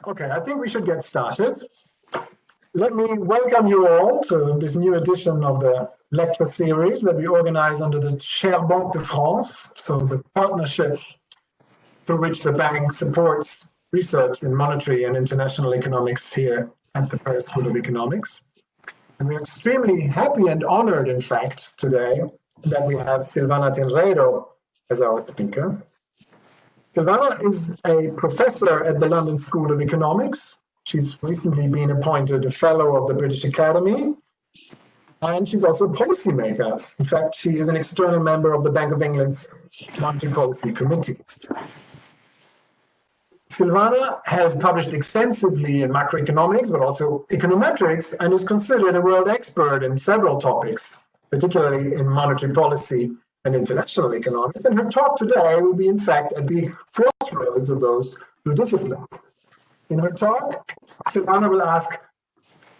Okay, I think we should get started. Let me welcome you all to this new edition of the lecture series that we organize under the Chair Banque de France, so the partnership through which the bank supports research in monetary and international economics here at the Paris School of Economics. And we're extremely happy and honored, in fact, today that we have Silvana Tenreyro as our speaker. Silvana is a professor at the London School of Economics. She's recently been appointed a fellow of the British Academy, and she's also a policymaker. In fact, she is an external member of the Bank of England's Monetary Policy Committee. Silvana has published extensively in macroeconomics, but also econometrics, and is considered a world expert in several topics, particularly in monetary policy and international economics. And her talk today will be, in fact, at the crossroads of those two disciplines. In her talk, Silvana will ask,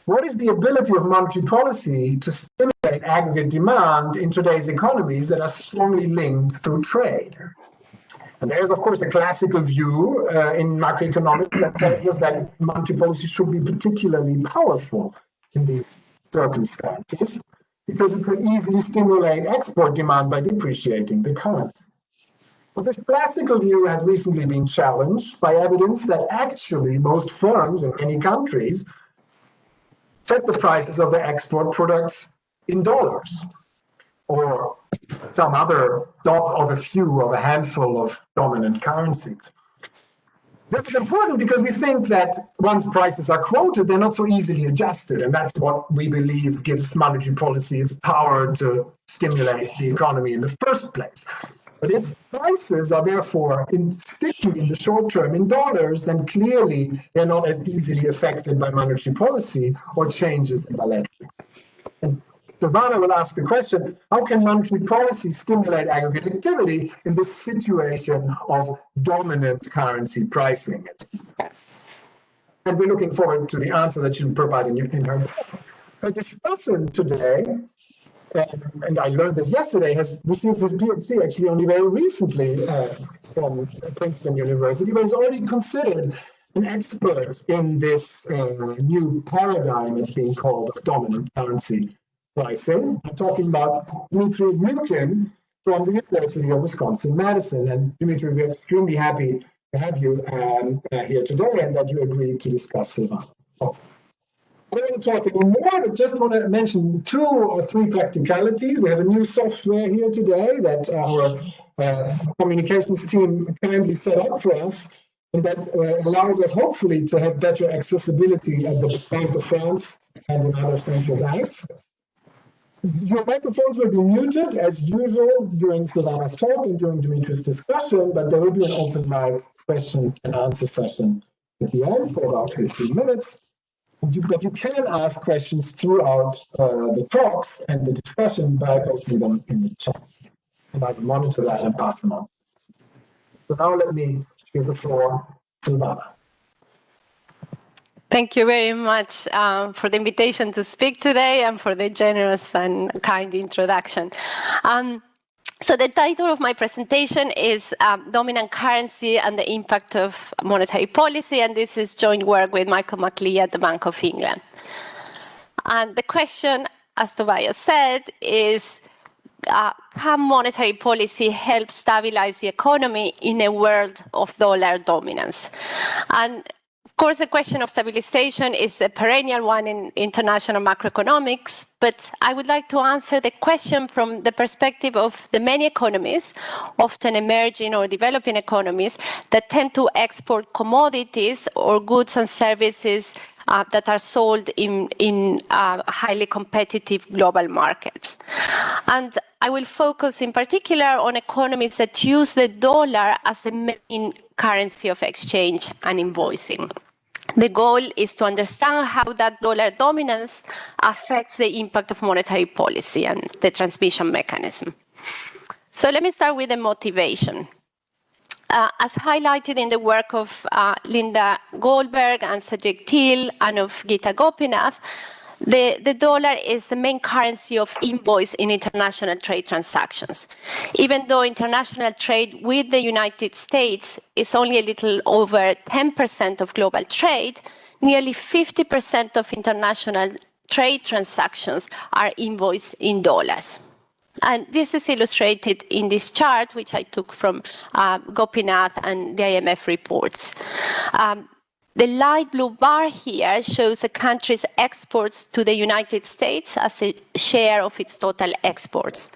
what is the ability of monetary policy to stimulate aggregate demand in today's economies that are strongly linked through trade? And there's, of course, a classical view in macroeconomics that tells us that monetary policy should be particularly powerful in these circumstances, because it could easily stimulate export demand by depreciating the currency. But this classical view has recently been challenged by evidence that actually most firms in many countries set the prices of their export products in dollars, or some other of a handful of dominant currencies. This is important because we think that once prices are quoted, they're not so easily adjusted. And that's what we believe gives monetary policy its power to stimulate the economy in the first place. But if prices are therefore sticky in the short term in dollars, then clearly they're not as easily affected by monetary policy or changes in bilateral. And Silvana will ask the question, how can monetary policy stimulate aggregate activity in this situation of dominant currency pricing? And we're looking forward to the answer that she'll provide in her book. Her discussant today, and I learned this yesterday, has received his PhD actually only very recently from Princeton University, but is already considered an expert in this new paradigm, it's being called, of dominant currency pricing. I'm talking about Dmitry Mukhin from the University of Wisconsin-Madison. And Dmitry, we're extremely happy to have you here today and that you agreed to discuss Silvana. I don't want to talk anymore, but just want to mention 2 or 3 practicalities. We have a new software here today that our communications team kindly set up for us, and that allows us hopefully to have better accessibility at the Banque de France and in other central banks. Your microphones will be muted as usual during Silvana's talk and during Dmitry's discussion, but there will be an open mic question and answer session at the end for about 15 minutes. But you can ask questions throughout the talks and the discussion by posting them in the chat. And I will monitor that and pass them on. So now let me give the floor to Silvana. Thank you very much for the invitation to speak today and for the generous and kind introduction. So the title of my presentation is Dominant Currency and the Impact of Monetary Policy, and this is joint work with Michael McLeay at the Bank of England. And the question, as Tobias said, is can monetary policy help stabilize the economy in a world of dollar dominance? And of course, the question of stabilization is a perennial one in international macroeconomics, but I would like to answer the question from the perspective of the many economies, often emerging or developing economies, that tend to export commodities or goods and services that are sold in highly competitive global markets. And I will focus in particular on economies that use the dollar as the main currency of exchange and invoicing. The goal is to understand how that dollar dominance affects the impact of monetary policy and the transmission mechanism. So let me start with the motivation. As highlighted in the work of Linda Goldberg and Cedric Thiel and of Gita Gopinath, The dollar is the main currency of invoice in international trade transactions. Even though international trade with the United States is only a little over 10% of global trade, nearly 50% of international trade transactions are invoiced in dollars. And this is illustrated in this chart, which I took from Gopinath and the IMF reports. The light blue bar here shows a country's exports to the United States as a share of its total exports.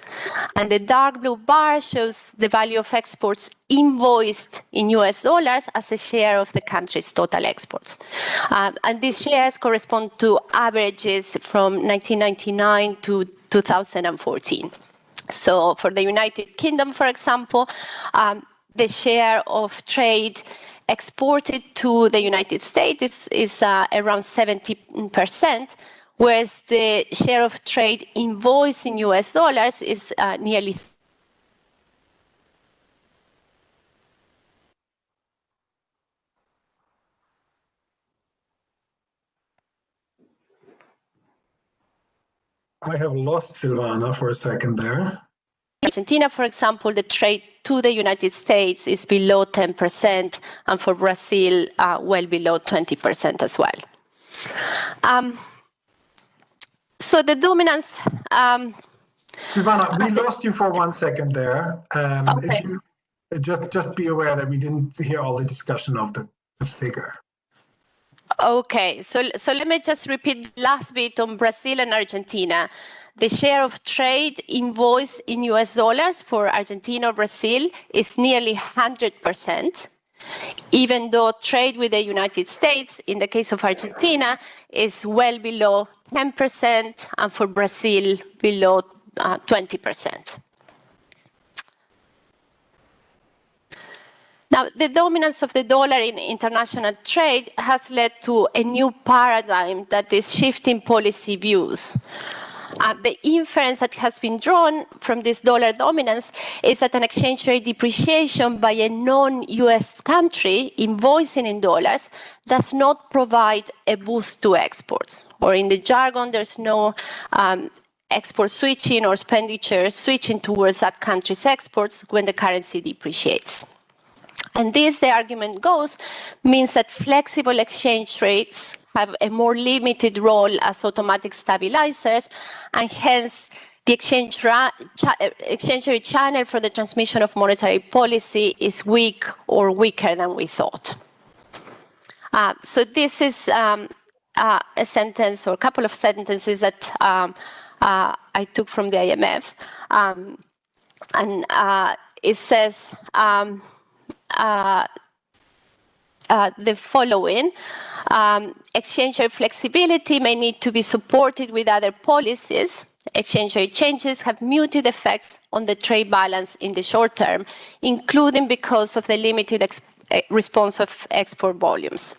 And the dark blue bar shows the value of exports invoiced in US dollars as a share of the country's total exports. And these shares correspond to averages from 1999 to 2014. So for the United Kingdom, for example, the share of trade exported to the United States is around 70%, whereas the share of trade invoiced in US dollars is nearly I have lost Silvana for a second there. Argentina, for example, the trade to the United States is below 10%, and for Brazil, well below 20% as well. So the dominance... Silvana, we lost you for 1 second there. Okay. If you just be aware that we didn't hear all the discussion of the figure. Okay, so let me just repeat the last bit on Brazil and Argentina. The share of trade invoiced in US dollars for Argentina or Brazil is nearly 100%, even though trade with the United States, in the case of Argentina, is well below 10%, and for Brazil, below 20%. Now, the dominance of the dollar in international trade has led to a new paradigm that is shifting policy views. The inference that has been drawn from this dollar dominance is that an exchange rate depreciation by a non-US country invoicing in dollars does not provide a boost to exports. Or in the jargon, there's no export switching or expenditure switching towards that country's exports when the currency depreciates. And this, the argument goes, means that flexible exchange rates have a more limited role as automatic stabilizers, and hence the exchange rate channel for the transmission of monetary policy is weak or weaker than we thought. So this is a sentence or a couple of sentences that I took from the IMF. And it says, the following: exchange rate flexibility may need to be supported with other policies. Exchange rate changes have muted effects on the trade balance in the short term, including because of the limited response of export volumes.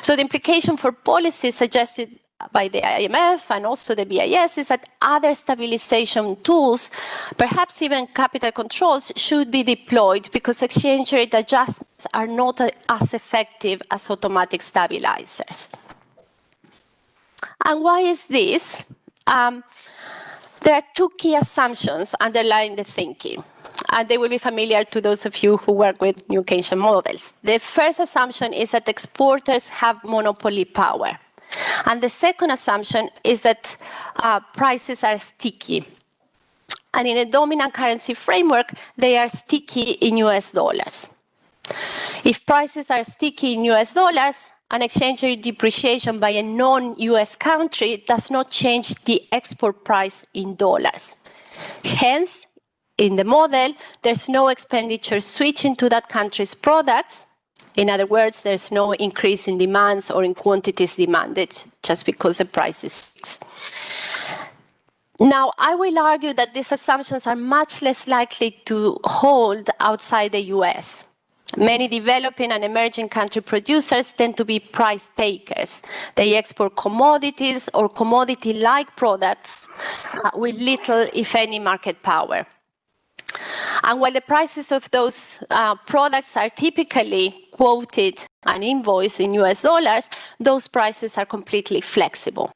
So the implication for policy suggested by the IMF and also the BIS is that other stabilization tools, perhaps even capital controls, should be deployed because exchange rate adjustments are not as effective as automatic stabilizers. And why is this? There are two key assumptions underlying the thinking, and they will be familiar to those of you who work with new Keynesian models. The first assumption is that exporters have monopoly power. And the second assumption is that prices are sticky. And in a dominant currency framework, they are sticky in US dollars. If prices are sticky in US dollars, an exchange rate depreciation by a non-US country does not change the export price in dollars. Hence, in the model, there's no expenditure switching to that country's products. In other words, there's no increase in demands or in quantities demanded just because the price is fixed. Now, I will argue that these assumptions are much less likely to hold outside the US. Many developing and emerging country producers tend to be price takers. They export commodities or commodity-like products with little, if any, market power. And while the prices of those products are typically quoted and invoiced in US dollars, those prices are completely flexible.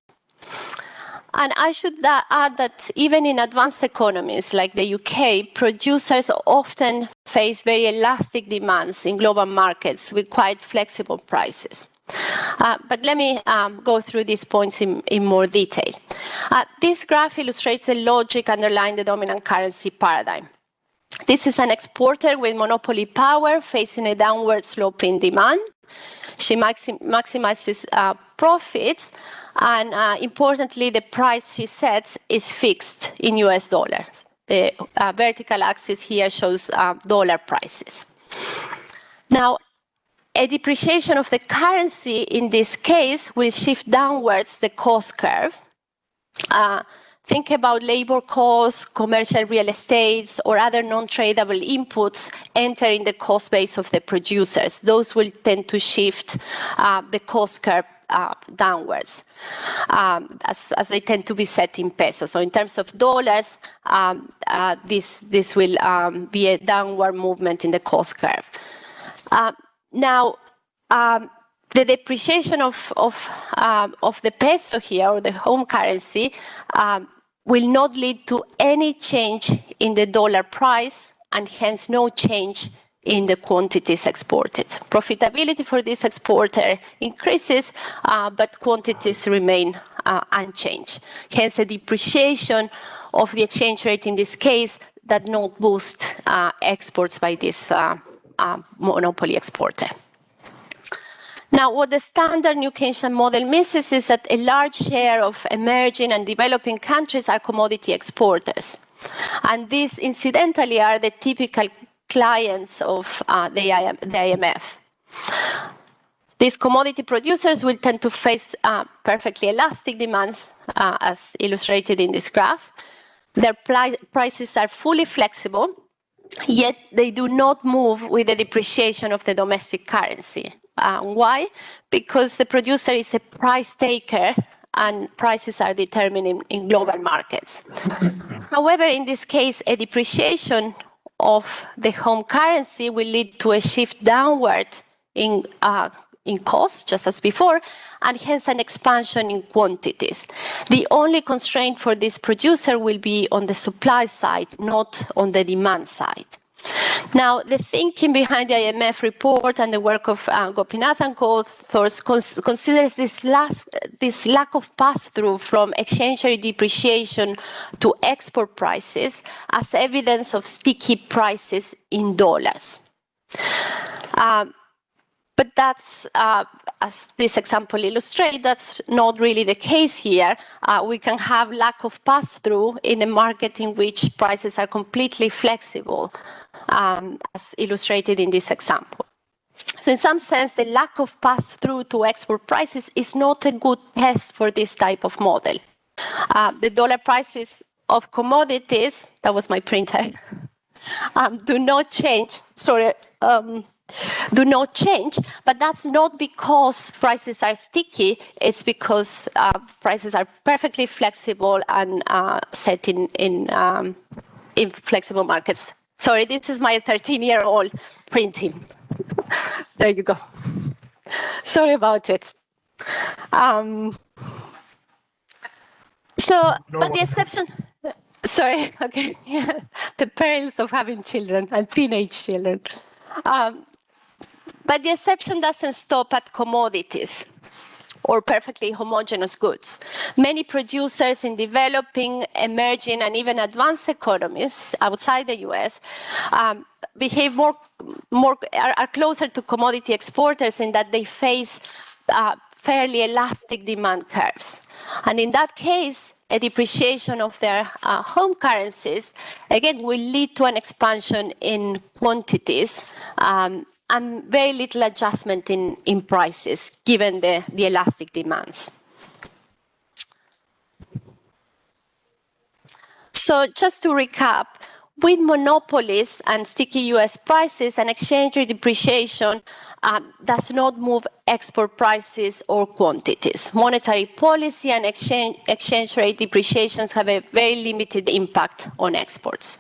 And I should add that even in advanced economies like the UK, producers often face very elastic demands in global markets with quite flexible prices. But let me go through these points in more detail. This graph illustrates the logic underlying the dominant currency paradigm. This is an exporter with monopoly power facing a downward sloping demand. She maximizes profits, and importantly, the price she sets is fixed in US dollars. The vertical axis here shows dollar prices. Now, a depreciation of the currency in this case will shift downwards the cost curve. Think about labor costs, commercial real estates, or other non-tradable inputs entering the cost base of the producers. Those will tend to shift the cost curve downwards, as they tend to be set in pesos. So in terms of dollars, this will be a downward movement in the cost curve. Now, the depreciation of the peso here, or the home currency, will not lead to any change in the dollar price, and hence no change in the quantities exported. Profitability for this exporter increases, but quantities remain unchanged. Hence, the depreciation of the exchange rate in this case does not boost exports by this monopoly exporter. Now, what the standard new Keynesian model misses is that a large share of emerging and developing countries are commodity exporters. And these, incidentally, are the typical clients of the IMF. These commodity producers will tend to face perfectly elastic demands, as illustrated in this graph. Their prices are fully flexible, yet they do not move with the depreciation of the domestic currency. Why? Because the producer is a price taker and prices are determined in global markets. However, in this case, a depreciation of the home currency will lead to a shift downward in cost, just as before, and hence an expansion in quantities. The only constraint for this producer will be on the supply side, not on the demand side. Now, the thinking behind the IMF report and the work of Gopinath and co-authors considers this lack of pass-through from exchange rate depreciation to export prices as evidence of sticky prices in dollars. But that's, as this example illustrates, that's not really the case here. We can have lack of pass-through in a market in which prices are completely flexible, as illustrated in this example. So in some sense, the lack of pass-through to export prices is not a good test for this type of model. The dollar prices of commodities, that was my printer, do not change. Do not change, but that's not because prices are sticky. It's because prices are perfectly flexible and set in flexible markets. Sorry, this is my 13-year-old printing. There you go. Sorry about it. But the exception. Sorry. Okay. Yeah. The perils of having children and teenage children. But the exception doesn't stop at commodities or perfectly homogeneous goods. Many producers in developing, emerging, and even advanced economies outside the US behave are closer to commodity exporters in that they face fairly elastic demand curves. And in that case, a depreciation of their home currencies, again, will lead to an expansion in quantities and very little adjustment in prices, given the elastic demands. So just to recap, with monopolies and sticky US prices, an exchange rate depreciation does not move export prices or quantities. Monetary policy and exchange rate depreciations have a very limited impact on exports.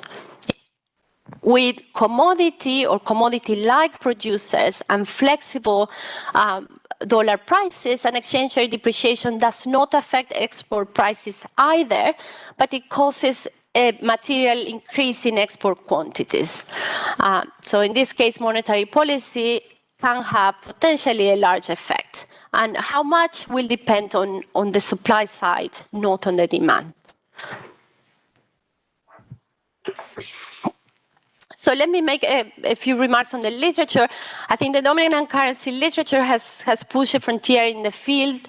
with commodity or commodity-like producers and flexible dollar prices, and exchange rate depreciation does not affect export prices either, but it causes a material increase in export quantities. So in this case, monetary policy can have potentially a large effect. And how much will depend on the supply side, not on the demand. So let me make a few remarks on the literature. I think the dominant currency literature has pushed a frontier in the field,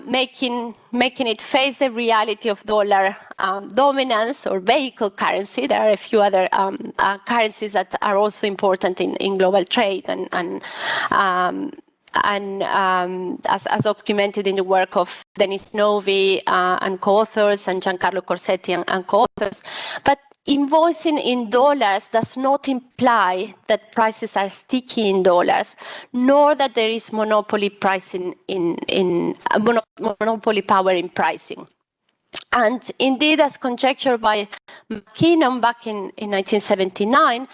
making it face the reality of dollar dominance or vehicle currency. There are a few other currencies that are also important in global trade and as documented in the work of Denis Novi and co-authors and Giancarlo Corsetti and co-authors. But invoicing in dollars does not imply that prices are sticky in dollars, nor that there is monopoly pricing monopoly power in pricing. And indeed, as conjectured by Mukhin back in 1979,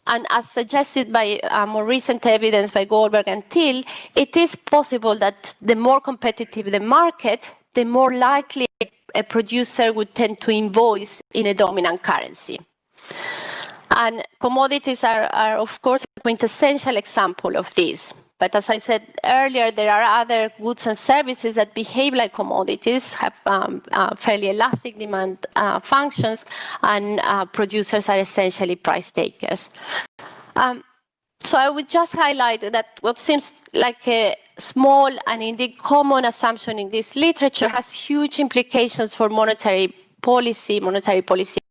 and as suggested by more recent evidence by Goldberg and Thiel, it is possible that the more competitive the market, the more likely a producer would tend to invoice in a dominant currency. And commodities are of course, a quintessential example of this. But as I said earlier, there are other goods and services that behave like commodities, have fairly elastic demand functions, and producers are essentially price takers. So I would just highlight that what seems like a small and indeed common assumption in this literature has huge implications for monetary policy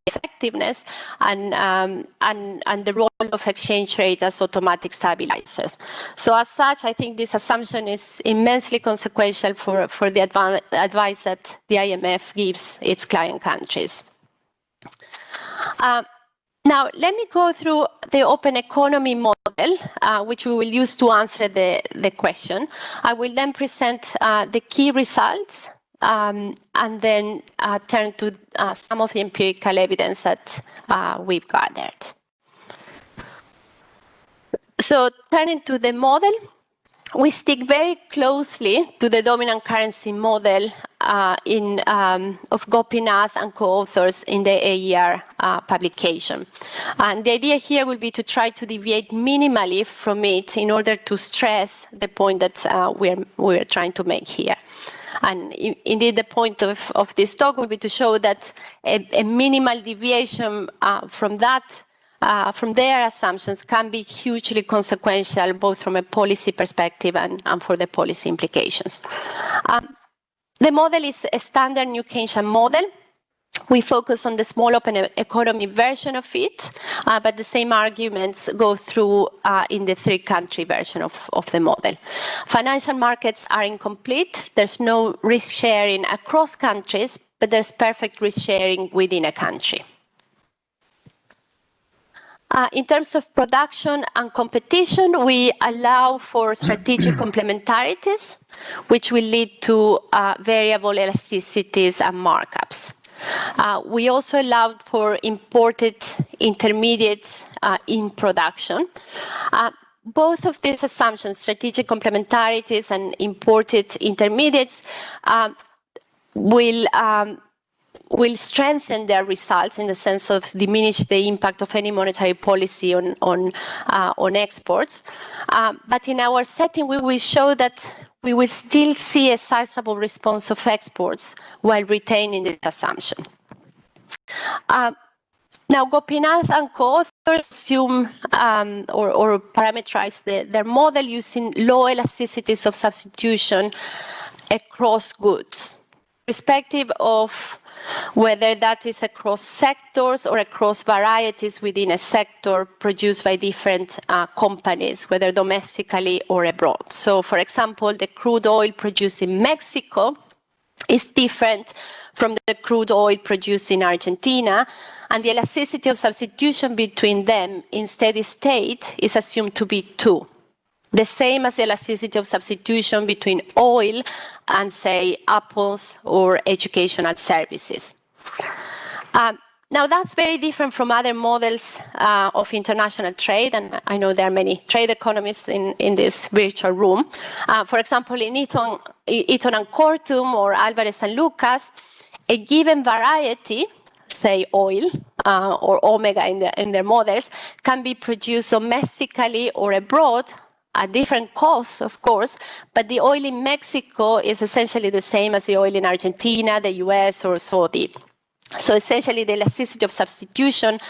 effectiveness, and the role of exchange rate as automatic stabilizers. So as such, I think this assumption is immensely consequential for the advice that the IMF gives its client countries. Now, let me go through the open economy model, which we will use to answer the question. I will then present the key results and then turn to some of the empirical evidence that we've gathered. So turning to the model, we stick very closely to the dominant currency model of Gopinath and co-authors in the AER publication. And the idea here will be to try to deviate minimally from it in order to stress the point that we're trying to make here. And indeed, the point of this talk will be to show that a minimal deviation from their assumptions can be hugely consequential, both from a policy perspective and for the policy implications. The model is a standard New Keynesian model. We focus on the small open economy version of it, but the same arguments go through in the three-country version of the model. Financial markets are incomplete. There's no risk sharing across countries, but there's perfect risk sharing within a country. In terms of production and competition, we allow for strategic complementarities, which will lead to variable elasticities and markups. We also allowed for imported intermediates in production. Both of these assumptions, strategic complementarities and imported intermediates, will strengthen their results in the sense of diminish the impact of any monetary policy on exports. But in our setting, we will show that we will still see a sizable response of exports while retaining this assumption. Now, Gopinath and co-authors assume or parameterize their model using low elasticities of substitution across goods, irrespective of whether that is across sectors or across varieties within a sector produced by different companies, whether domestically or abroad. So, for example, the crude oil produced in Mexico is different from the crude oil produced in Argentina, and the elasticity of substitution between them in steady state is assumed to be 2. The same as the elasticity of substitution between oil and, say, apples or educational services. Now, that's very different from other models of international trade, and I know there are many trade economists in this virtual room. For example, in Eaton and Kortum or Alvarez and Lucas, a given variety, say oil or omega in their models, can be produced domestically or abroad at different costs, of course, but the oil in Mexico is essentially the same as the oil in Argentina, the US, or Saudi. So essentially, the elasticity of substitution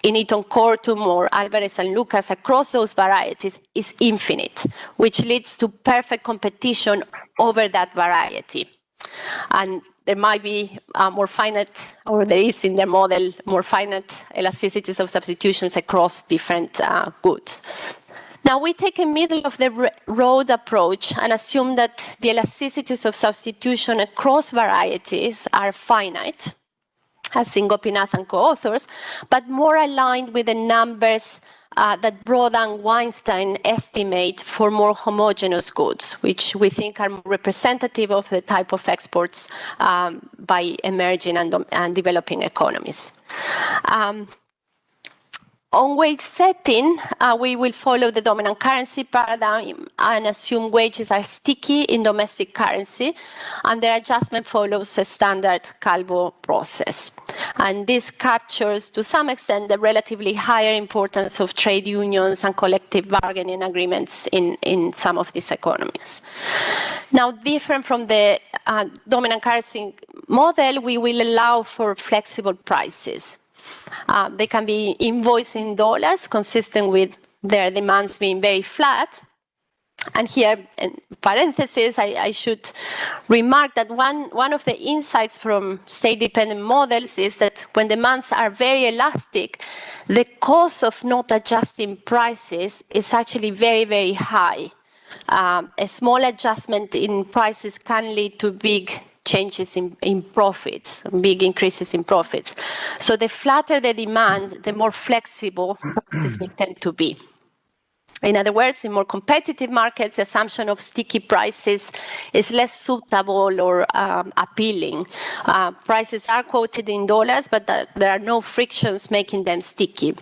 in Eaton Kortum or Alvarez and Lucas across those varieties is infinite, which leads to perfect competition over that variety. And there might be more finite, or there is in their model, more finite elasticities of substitutions across different goods. Now, we take a middle-of-the-road approach and assume that the elasticities of substitution across varieties are finite, as in Gopinath and co-authors, but more aligned with the numbers that Broda and Weinstein estimate for more homogeneous goods, which we think are more representative of the type of exports by emerging and developing economies. On wage setting, we will follow the dominant currency paradigm and assume wages are sticky in domestic currency, and their adjustment follows a standard Calvo process. And this captures, to some extent, the relatively higher importance of trade unions and collective bargaining agreements in some of these economies. Now, different from the dominant currency model, we will allow for flexible prices. They can be invoiced in dollars, consistent with their demands being very flat. And here, in parentheses, I should remark that one of the insights from state-dependent models is that when demands are very elastic, the cost of not adjusting prices is actually very, very high. A small adjustment in prices can lead to big changes in profits, big increases in profits. So the flatter the demand, the more flexible prices will tend to be. In other words, in more competitive markets, the assumption of sticky prices is less suitable or appealing. Prices are quoted in dollars, but there are no frictions making them sticky.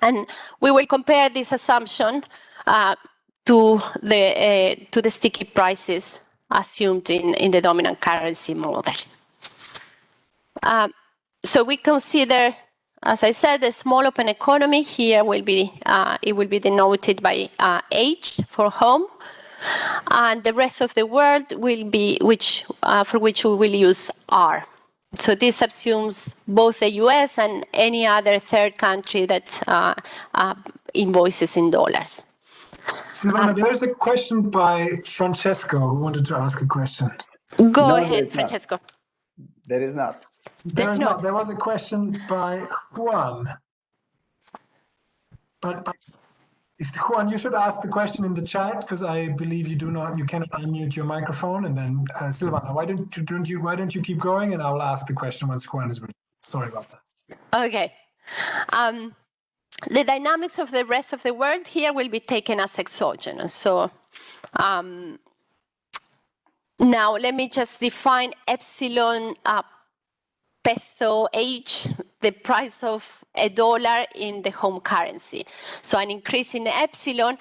And we will compare this assumption to the sticky prices assumed in the dominant currency model. So we consider, as I said, a small open economy. Here will be it will be denoted by H for home, and the rest of the world will be for which we will use R. So this assumes both the US and any other third country that invoices in dollars. Silvana, there's a question by Francesco who wanted to ask a question. Go ahead, Francesco. There is not. There's not. There was a question by Juan. But if Juan, you should ask the question in the chat, because I believe you cannot unmute your microphone. And then Silvana, why don't you keep going, and I'll ask the question once Juan is ready. Sorry about that. Okay. The dynamics of the rest of the world here will be taken as exogenous. So now let me just define epsilon peso H, the price of $1 in the home currency. So an increase in epsilon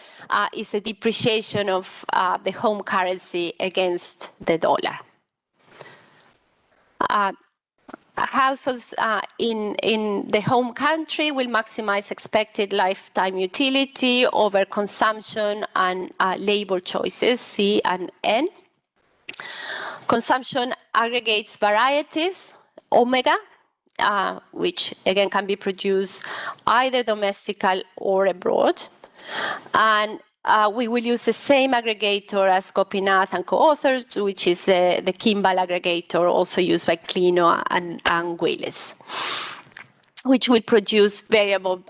is a depreciation of the home currency against the dollar. Households in the home country will maximize expected lifetime utility over consumption and labor choices, C and N. Consumption aggregates varieties, omega, which again can be produced either domestically or abroad. And we will use the same aggregator as Gopinath and co-authors, which is the Kimball aggregator, also used by Clino and Willis, which will produce variable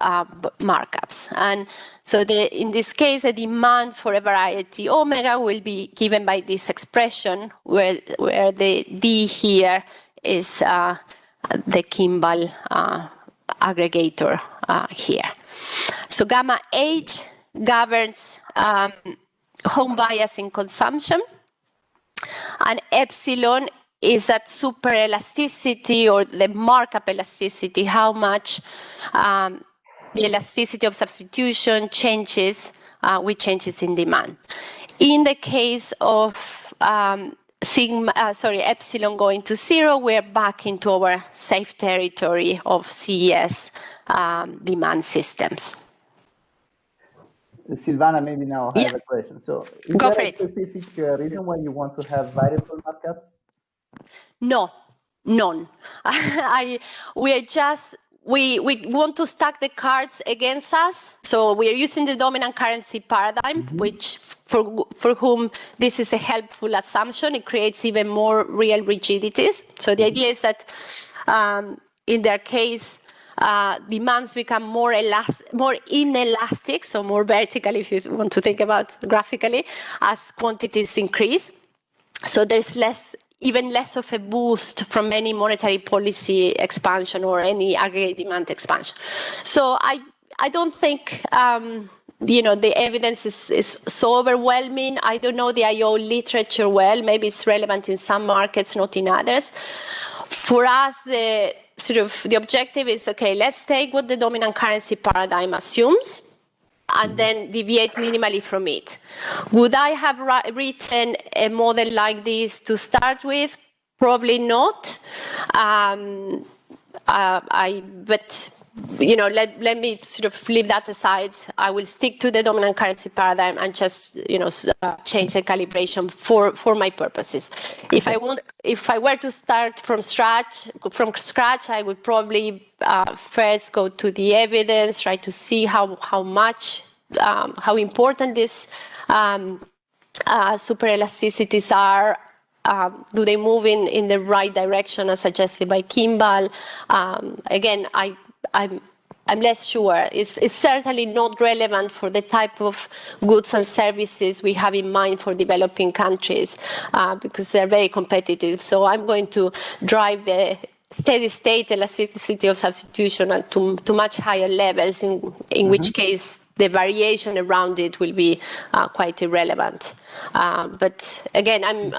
markups. And so in this case, the demand for a variety omega will be given by this expression, where the D here is the Kimball aggregator here. So gamma H governs home bias in consumption, and epsilon is that super elasticity or the markup elasticity, how much the elasticity of substitution changes with changes in demand. In the case of epsilon going to 0, we're back into our safe territory of CES demand systems. Silvana, maybe now I have a question. So is Go there for a it. specific reason why you want to have variable markups? No, none. We want to stack the cards against us. So we are using the dominant currency paradigm, which for whom this is a helpful assumption. It creates even more real rigidities. So the idea is that in their case, demands become more inelastic, so more vertical if you want to think about graphically, as quantities increase. So there's even less of a boost from any monetary policy expansion or any aggregate demand expansion. So I don't think the evidence is so overwhelming. I don't know the IO literature well. Maybe it's relevant in some markets, not in others. For us, the objective is, okay, let's take what the dominant currency paradigm assumes and then deviate minimally from it. Would I have written a model like this to start with? Probably not. But let me leave that aside. I will stick to the dominant currency paradigm and just change the calibration for my purposes. If I were to start from scratch, I would probably first go to the evidence, try to see how important these super elasticities are. Do they move in the right direction as suggested by Kimball? Again, I'm less sure. It's certainly not relevant for the type of goods and services we have in mind for developing countries because they're very competitive. So I'm going to drive the steady state elasticity of substitution to much higher levels, in which case the variation around it will be quite irrelevant. But again, I'm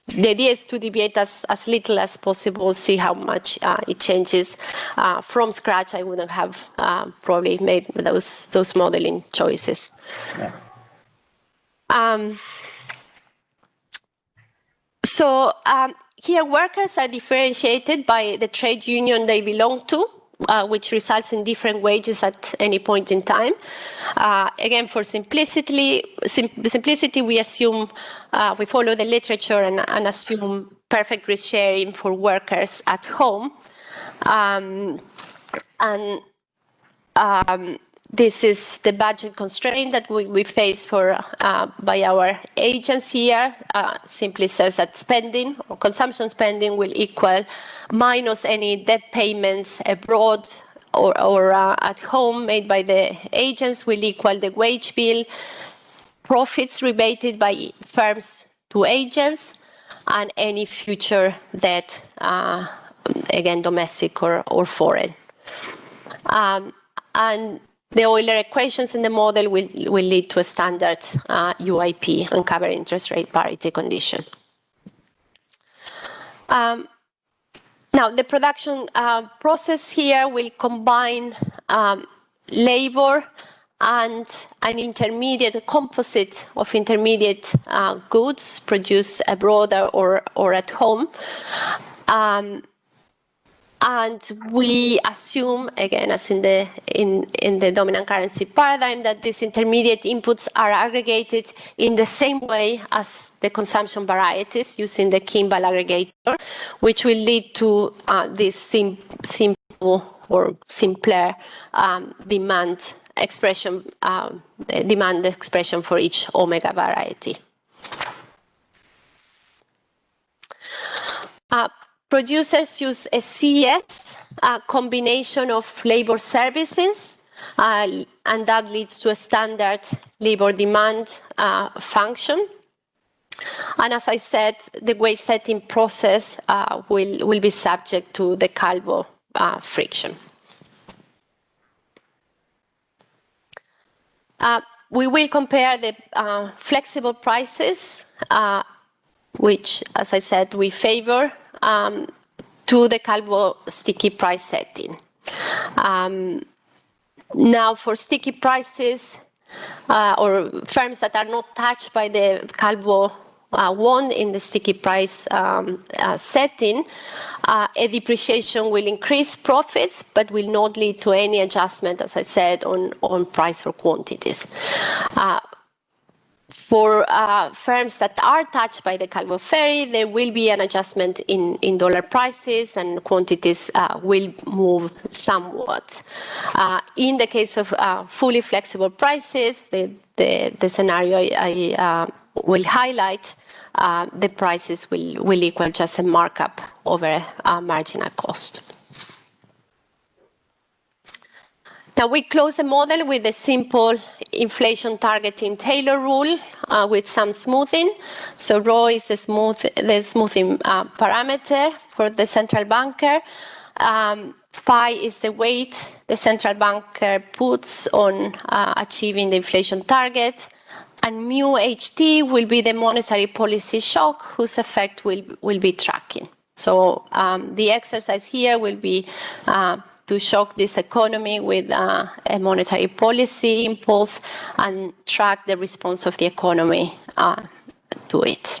the idea is to deviate as little as possible, see how much it changes. From scratch, I wouldn't have probably made those modeling choices. Yeah. Here, workers are differentiated by the trade union they belong to, which results in different wages at any point in time. Again, for simplicity, we assume we follow the literature and assume perfect risk sharing for workers at home. This is the budget constraint that we face by our agents here. Simply says that spending or consumption spending will equal minus any debt payments abroad or at home made by the agents will equal the wage bill, profits rebated by firms to agents, and any future debt, again, domestic or foreign. And the Euler equations in the model will lead to a standard UIP, uncovered interest rate parity condition. Now, the production process here will combine labor and an intermediate composite of intermediate goods produced abroad or at home. And we assume, again, as in the dominant currency paradigm, that these intermediate inputs are aggregated in the same way as the consumption varieties using the Kimball aggregator, which will lead to this simple or simpler demand expression for each omega variety. Producers use a CES combination of labor services, and that leads to a standard labor demand function. And as I said, the wage setting process will be subject to the Calvo friction. We will compare the flexible prices which, as I said, we favor, to the Calvo sticky price setting. Now, for sticky prices, or firms that are not touched by the Calvo wand in the sticky price setting, a depreciation will increase profits, but will not lead to any adjustment, as I said, on price or quantities. For firms that are touched by the Calvo ferry, there will be an adjustment in dollar prices, and quantities will move somewhat. In the case of fully flexible prices, the scenario I will highlight, the prices will equal just a markup over marginal cost. Now, we close a model with a simple inflation targeting Taylor rule with some smoothing. So rho is the smoothing parameter for the central banker. Phi is the weight the central banker puts on achieving the inflation target. And mu HT will be the monetary policy shock whose effect will be tracking. So the exercise here will be to shock this economy with a monetary policy impulse and track the response of the economy to it.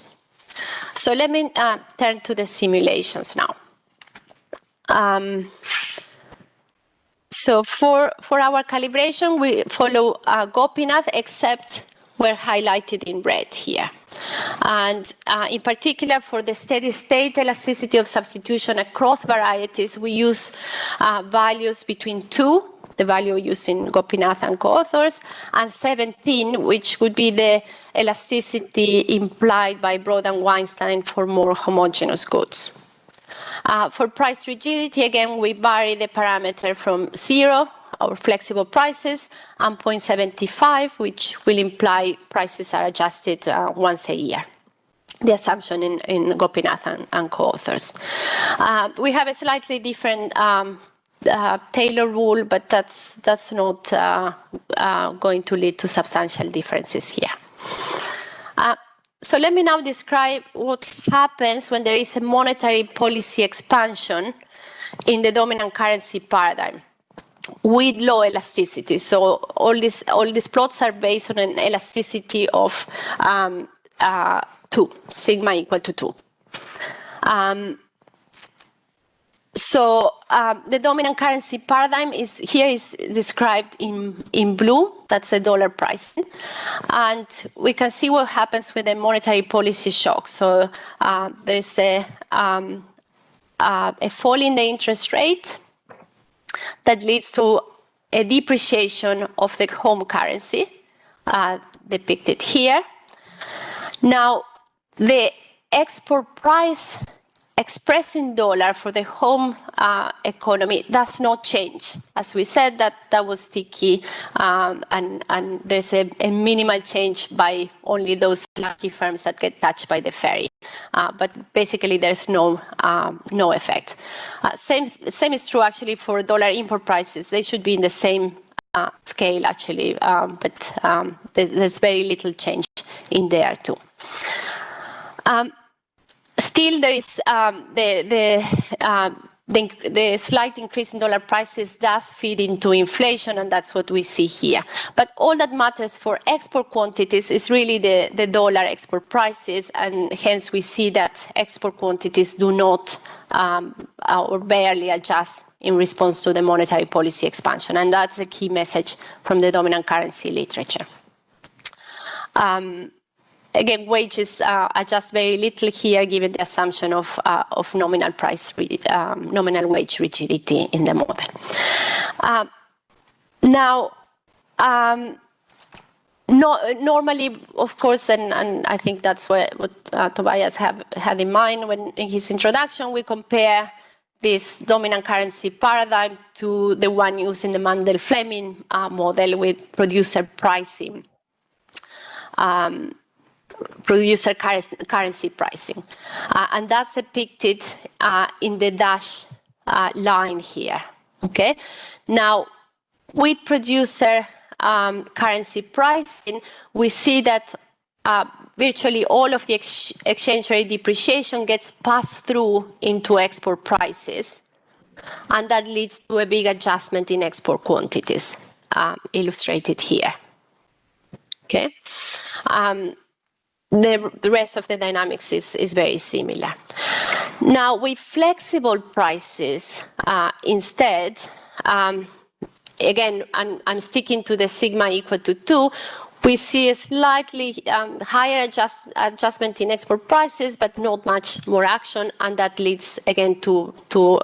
So let me turn to the simulations now. So for our calibration, we follow Gopinath, except we're highlighted in red here. And in particular, for the steady state elasticity of substitution across varieties, we use values between 2, the value used in Gopinath and co-authors, and 17, which would be the elasticity implied by Broad and Weinstein for more homogeneous goods. For price rigidity, again, we vary the parameter from 0, or flexible prices, and 0.75, which will imply prices are adjusted once a year. The assumption in Gopinath and co-authors. We have a slightly different Taylor rule, but that's not going to lead to substantial differences here. So let me now describe what happens when there is a monetary policy expansion in the dominant currency paradigm with low elasticity. So all these plots are based on an elasticity of 2, sigma equal to 2. So the dominant currency paradigm is described in blue. That's the dollar pricing, and we can see what happens with the monetary policy shock. So there's a fall in the interest rate that leads to a depreciation of the home currency, depicted here. Now, the export price expressed in dollar for the home economy does not change. As we said, that was sticky, and there's a minimal change by only those lucky firms that get touched by the ferry. But basically, there's no effect. Same is true actually for dollar import prices. They should be in the same scale actually, but there's very little change in there too. Still, there is the slight increase in dollar prices does feed into inflation, and that's what we see here. But all that matters for export quantities is really the dollar export prices, and hence we see that export quantities do not or barely adjust in response to the monetary policy expansion, and that's a key message from the dominant currency literature. Again, wages adjust very little here, given the assumption of nominal wage rigidity in the model. Normally, of course, and I think that's what Tobias had in mind in his introduction, we compare this dominant currency paradigm to the one used in the Mandel-Fleming model with producer pricing. Producer currency pricing. And that's depicted in the dash line here, okay? Now, with producer currency pricing, we see that virtually all of the exchange rate depreciation gets passed through into export prices, and that leads to a big adjustment in export quantities, illustrated here. Okay. The rest of the dynamics is very similar. Now, with flexible prices, instead, again, I'm sticking to the sigma equal to 2, we see a slightly higher adjustment in export prices, but not much more action, and that leads, again, to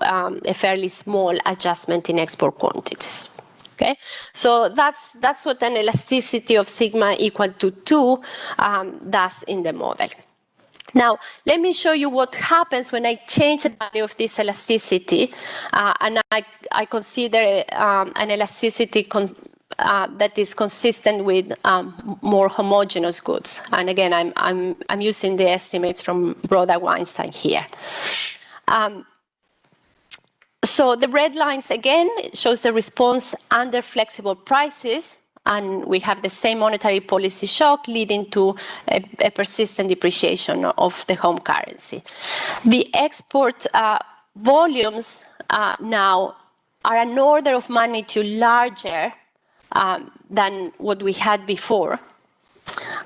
a fairly small adjustment in export quantities. Okay, so that's what an elasticity of sigma equal to 2 does in the model. Now, let me show you what happens when I change the value of this elasticity, and I consider an elasticity that is consistent with more homogeneous goods. And again, I'm using the estimates from Broda-Weinstein here. So the red lines, again, shows the response under flexible prices, and we have the same monetary policy shock leading to a persistent depreciation of the home currency. The export volumes now are an order of magnitude larger than what we had before.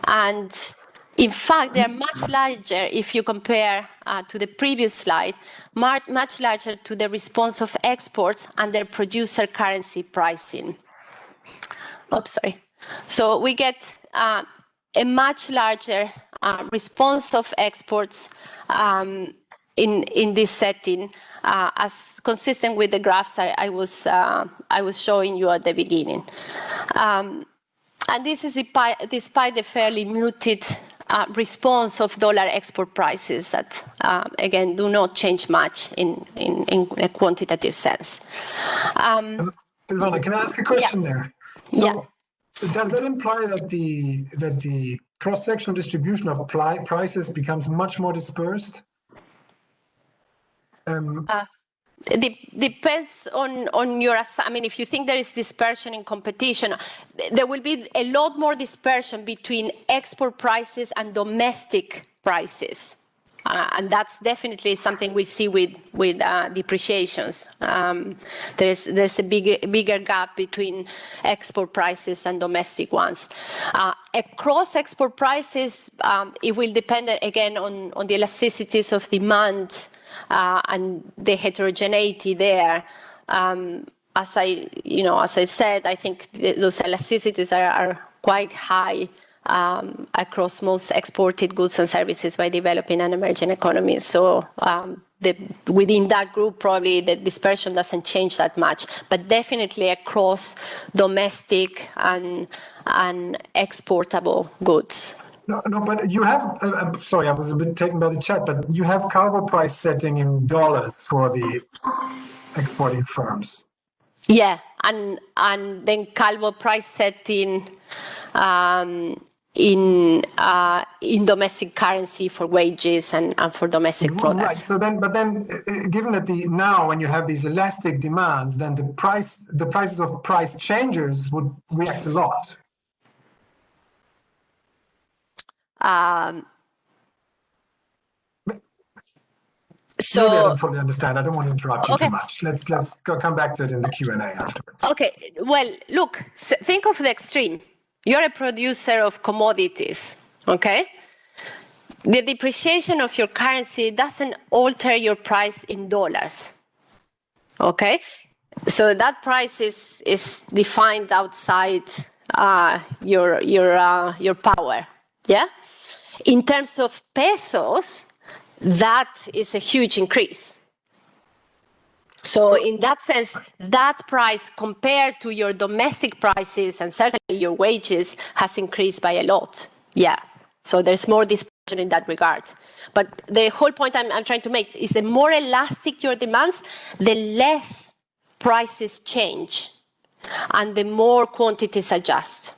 And in fact, they're much larger if you compare to the previous slide, much larger to the response of exports and their producer currency pricing. Oops, sorry. So we get a much larger response of exports in this setting, as consistent with the graphs I was showing you at the beginning. And this is despite the fairly muted response of dollar export prices that, again, do not change much in a quantitative sense. Silvana, can I ask a question there? So does that imply that the cross-sectional distribution of prices becomes much more dispersed? It depends on your, I mean, if you think there is dispersion in competition, there will be a lot more dispersion between export prices and domestic prices. And that's definitely something we see with depreciations. There's a bigger gap between export prices and domestic ones. Across export prices, it will depend again on the elasticities of demand and the heterogeneity there. As I said, I think those elasticities are quite high across most exported goods and services by developing and emerging economies. So within that group, probably the dispersion doesn't change that much, but definitely across domestic and exportable goods. No, but you have, sorry, I was a bit taken by the chat, but you have cargo price setting in dollars for the exporting firms. Yeah, and then Calvo price setting in domestic currency for wages and for domestic products. Right. So then, given that now when you have these elastic demands, then the prices of price changes would react a lot. So maybe I don't fully understand. I don't want to interrupt you too much. Let's come back to it in the Q&A afterwards. Okay. Well, look, think of the extreme. You're a producer of commodities, okay? The depreciation of your currency doesn't alter your price in dollars, okay? So that price is defined outside your power, yeah? In terms of pesos, that is a huge increase. So in that sense, that price compared to your domestic prices and certainly your wages has increased by a lot. Yeah. So there's more dispersion in that regard. But the whole point I'm trying to make is the more elastic your demands, the less prices change and the more quantities adjust.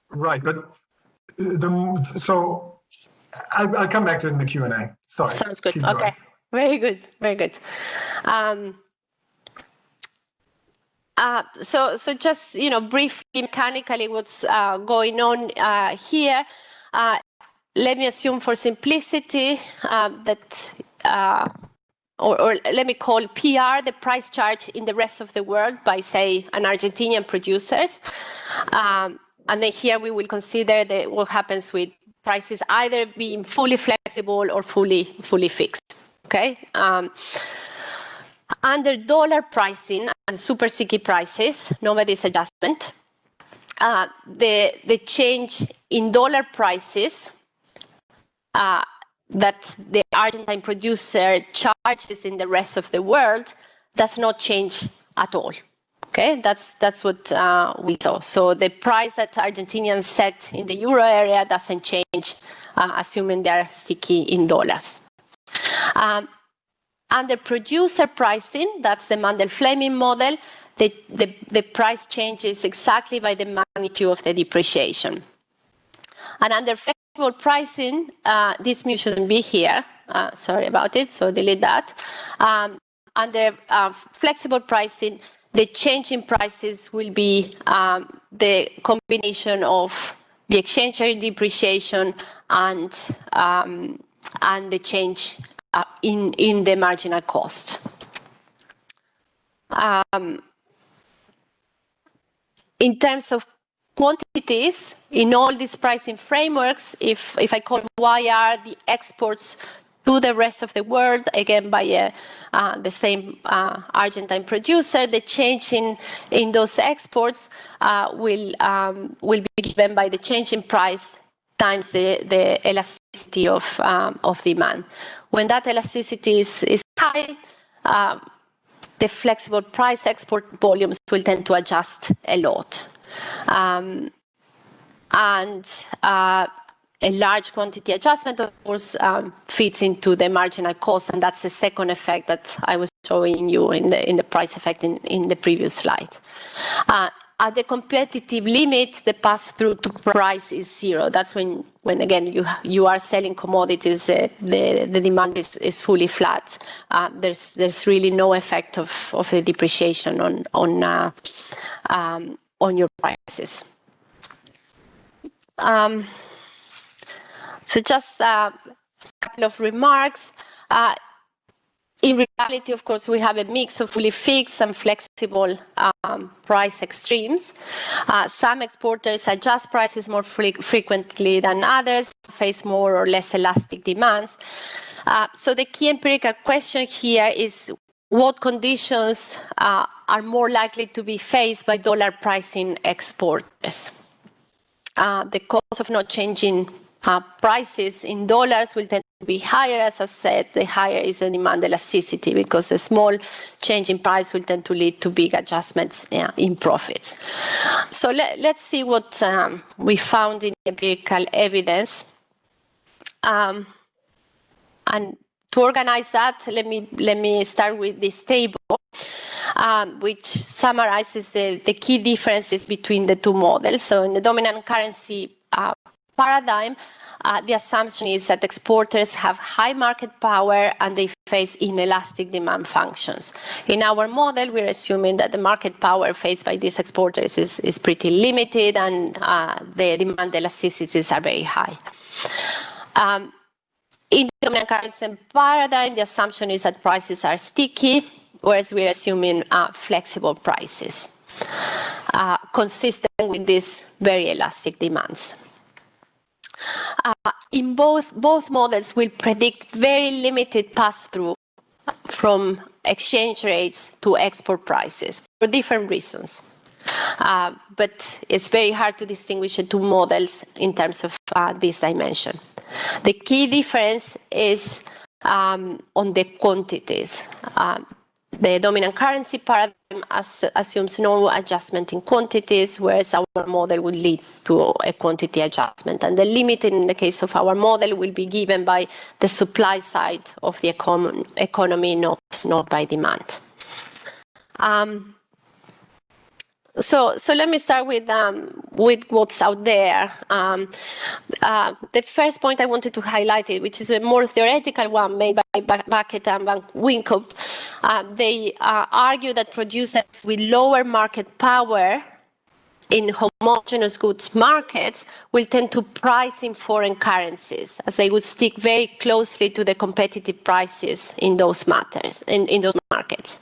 Right. But so I'll come back to it in the Q&A. Sorry. Sounds good. Okay. Very good. Very good. So just briefly, mechanically, what's going on here? Let me assume for simplicity that, or let me call PR the price charge in the rest of the world by, say, an Argentinian producers. And then here we will consider what happens with prices either being fully flexible or fully fixed. Okay. Under dollar pricing and super sticky prices, nobody's adjustment, the change in dollar prices that the Argentine producer charges in the rest of the world does not change at all. Okay, that's what we saw. So the price that Argentinians set in the euro area doesn't change, assuming they're sticky in dollars. Under producer pricing, that's the Mandel-Fleming model, the price changes exactly by the magnitude of the depreciation. And under flexible pricing, this mu shouldn't be here. Sorry about it, so delete that. Under flexible pricing, the change in prices will be the combination of the exchange rate depreciation and the change in the marginal cost. In terms of quantities, in all these pricing frameworks, if I call YR the exports to the rest of the world, again by the same Argentine producer, the change in those exports will be given by the change in price times the elasticity of demand. When that elasticity is high, the flexible price export volumes will tend to adjust a lot. And a large quantity adjustment, of course, fits into the marginal cost, and that's the second effect that I was showing you in the price effect in the previous slide. At the competitive limit, the pass-through to price is zero. That's when again you are selling commodities, the demand is fully flat. There's really no effect of the depreciation on your prices. So just a couple of remarks. In reality, of course, we have a mix of fully fixed and flexible price extremes. Some exporters adjust prices more frequently than others, face more or less elastic demands. So the key empirical question here is what conditions are more likely to be faced by dollar pricing exporters? The cost of not changing prices in dollars will tend to be higher. As I said, the higher is the demand elasticity because a small change in price will tend to lead to big adjustments in profits. So let's see what we found in empirical evidence. And to organize that, let me start with this table, which summarizes the key differences between the two models. So in the dominant currency paradigm, the assumption is that exporters have high market power and they face inelastic demand functions. In our model, we're assuming that the market power faced by these exporters is pretty limited and the demand elasticities are very high. In the dominant currency paradigm, the assumption is that prices are sticky, whereas we're assuming flexible prices, consistent with these very elastic demands. In both models will predict very limited pass-through from exchange rates to export prices for different reasons. But it's very hard to distinguish the two models in terms of this dimension. The key difference is on the quantities. The dominant currency paradigm assumes no adjustment in quantities, whereas our model would lead to a quantity adjustment. And the limit in the case of our model will be given by the supply side of the economy, not by demand. So let me start with what's out there. The first point I wanted to highlight it, which is a more theoretical one made by Bucket and Van Winkop. They argue that producers with lower market power in homogeneous goods markets will tend to price in foreign currencies, as they would stick very closely to the competitive prices in those matters, in those markets.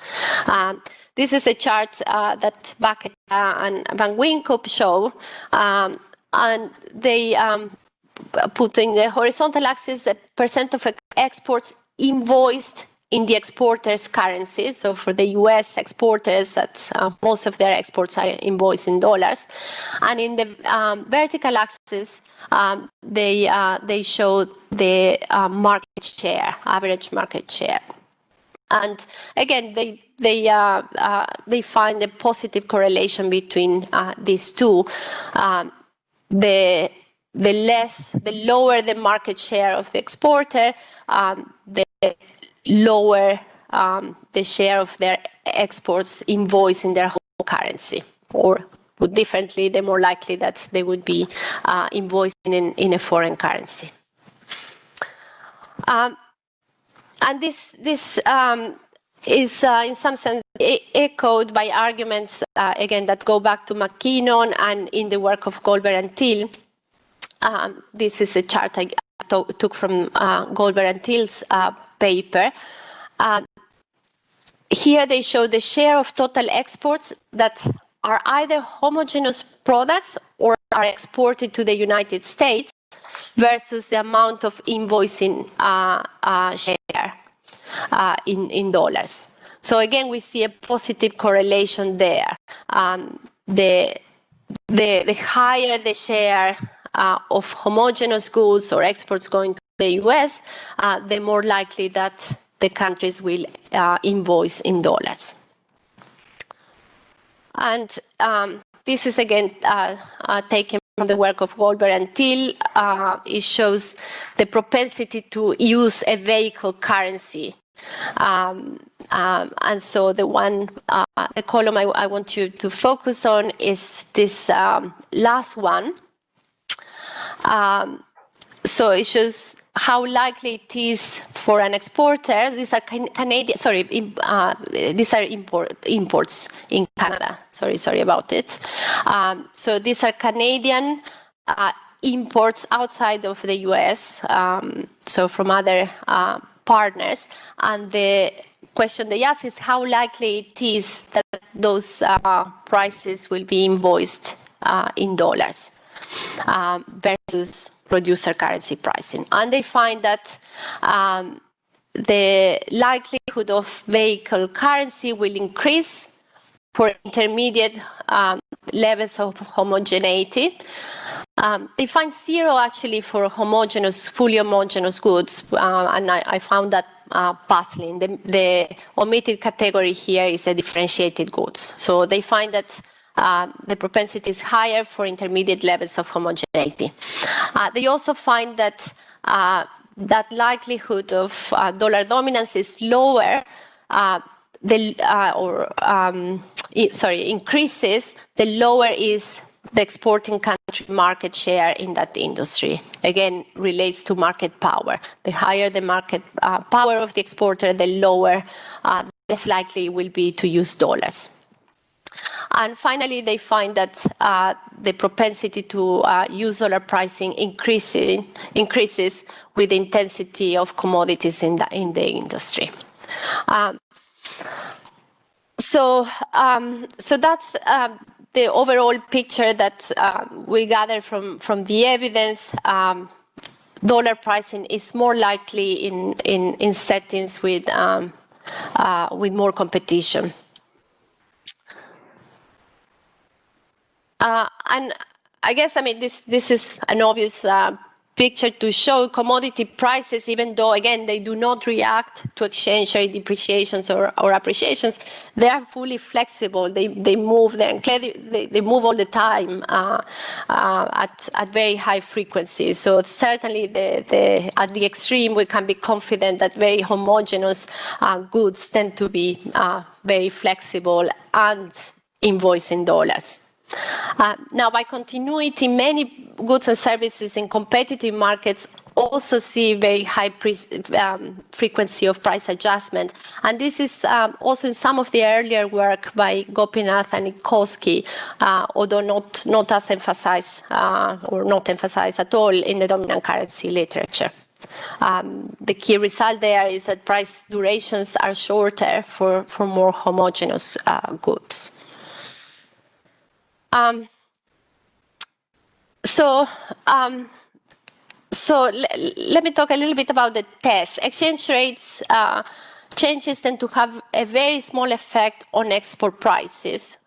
This is a chart that Bucket and Van Winkop show, and they put in the horizontal axis the percent of exports invoiced in the exporters' currency. So for the US exporters, that's most of their exports are invoiced in dollars. And in the vertical axis, they show the market share, average market share. And again, they find a positive correlation between these two. The lower the market share of the exporter, the lower the share of their exports invoiced in their home currency, or put differently, the more likely that they would be invoiced in a foreign currency. And this is in some sense echoed by arguments again that go back to Mukhin and in the work of Goldberg and Thiel. This is a chart I took from Goldberg and Thiel's paper. Here they show the share of total exports that are either homogeneous products or are exported to the United States versus the amount of invoicing share in dollars. So again, we see a positive correlation there. The higher the share of homogeneous goods or exports going to the US, the more likely that the countries will invoice in dollars. And this is again taken from the work of Goldberg and Thiel. It shows the propensity to use a vehicle currency. And so the column I want you to focus on is this last one. So it shows how likely it is for an exporter. These are Canadian. Sorry, these are imports in Canada. Sorry about it. So these are Canadian imports outside of the U.S. So from other partners, and the question they ask is how likely it is that those prices will be invoiced in dollars versus producer currency pricing. And they find that the likelihood of vehicle currency will increase for intermediate levels of homogeneity. They find zero actually for fully homogeneous goods, and I found that puzzling. The omitted category here is the differentiated goods. So they find that the propensity is higher for intermediate levels of homogeneity. They also find that that likelihood of dollar dominance is lower, increases, the lower is the exporting country market share in that industry. Again, relates to market power. The higher the market power of the exporter, the lower, less likely it will be to use dollars. And finally, they find that the propensity to use dollar pricing increases with the intensity of commodities in the industry. So that's the overall picture that we gather from the evidence. Dollar pricing is more likely in settings with more competition. And I guess, I mean, this is an obvious picture to show commodity prices, even though, again, they do not react to exchange rate depreciations or appreciations. They are fully flexible. They move. They move all the time at very high frequencies. So certainly, at the extreme, we can be confident that very homogeneous goods tend to be very flexible and invoiced in dollars. Now, by continuity, many goods and services in competitive markets also see very high frequency of price adjustment. And this is also in some of the earlier work by Gopinath and Nikolsky, although not as emphasized or not emphasized at all in the dominant currency literature. The key result there is that price durations are shorter for more homogeneous goods. So let me talk a little bit about the test. Exchange rates changes tend to have a very small effect on export prices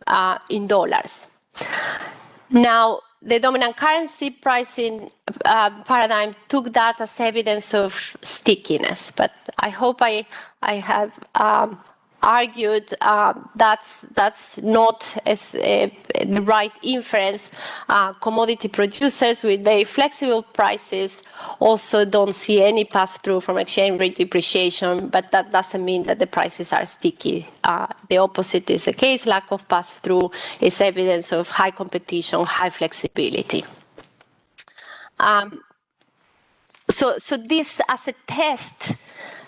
in dollars. Now, the dominant currency pricing paradigm took that as evidence of stickiness, but I hope I have argued that's not the right inference. Commodity producers with very flexible prices also don't see any pass-through from exchange rate depreciation, but that doesn't mean that the prices are sticky. The opposite is the case. Lack of pass-through is evidence of high competition, high flexibility. So this as a test,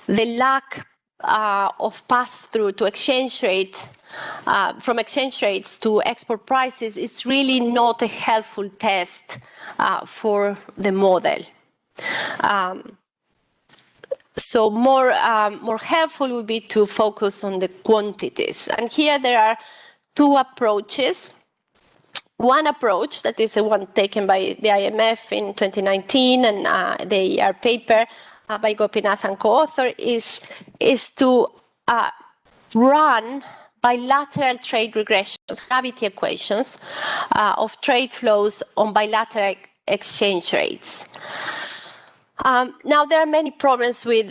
the lack of pass-through to exchange rate, from exchange rates to export prices is really not a helpful test for the model. So more helpful would be to focus on the quantities. And here there are two approaches. One approach, that is the one taken by the IMF in 2019 and the ER paper by Gopinath and co-author, is to run bilateral trade regressions, gravity equations of trade flows on bilateral exchange rates. Now there are many problems with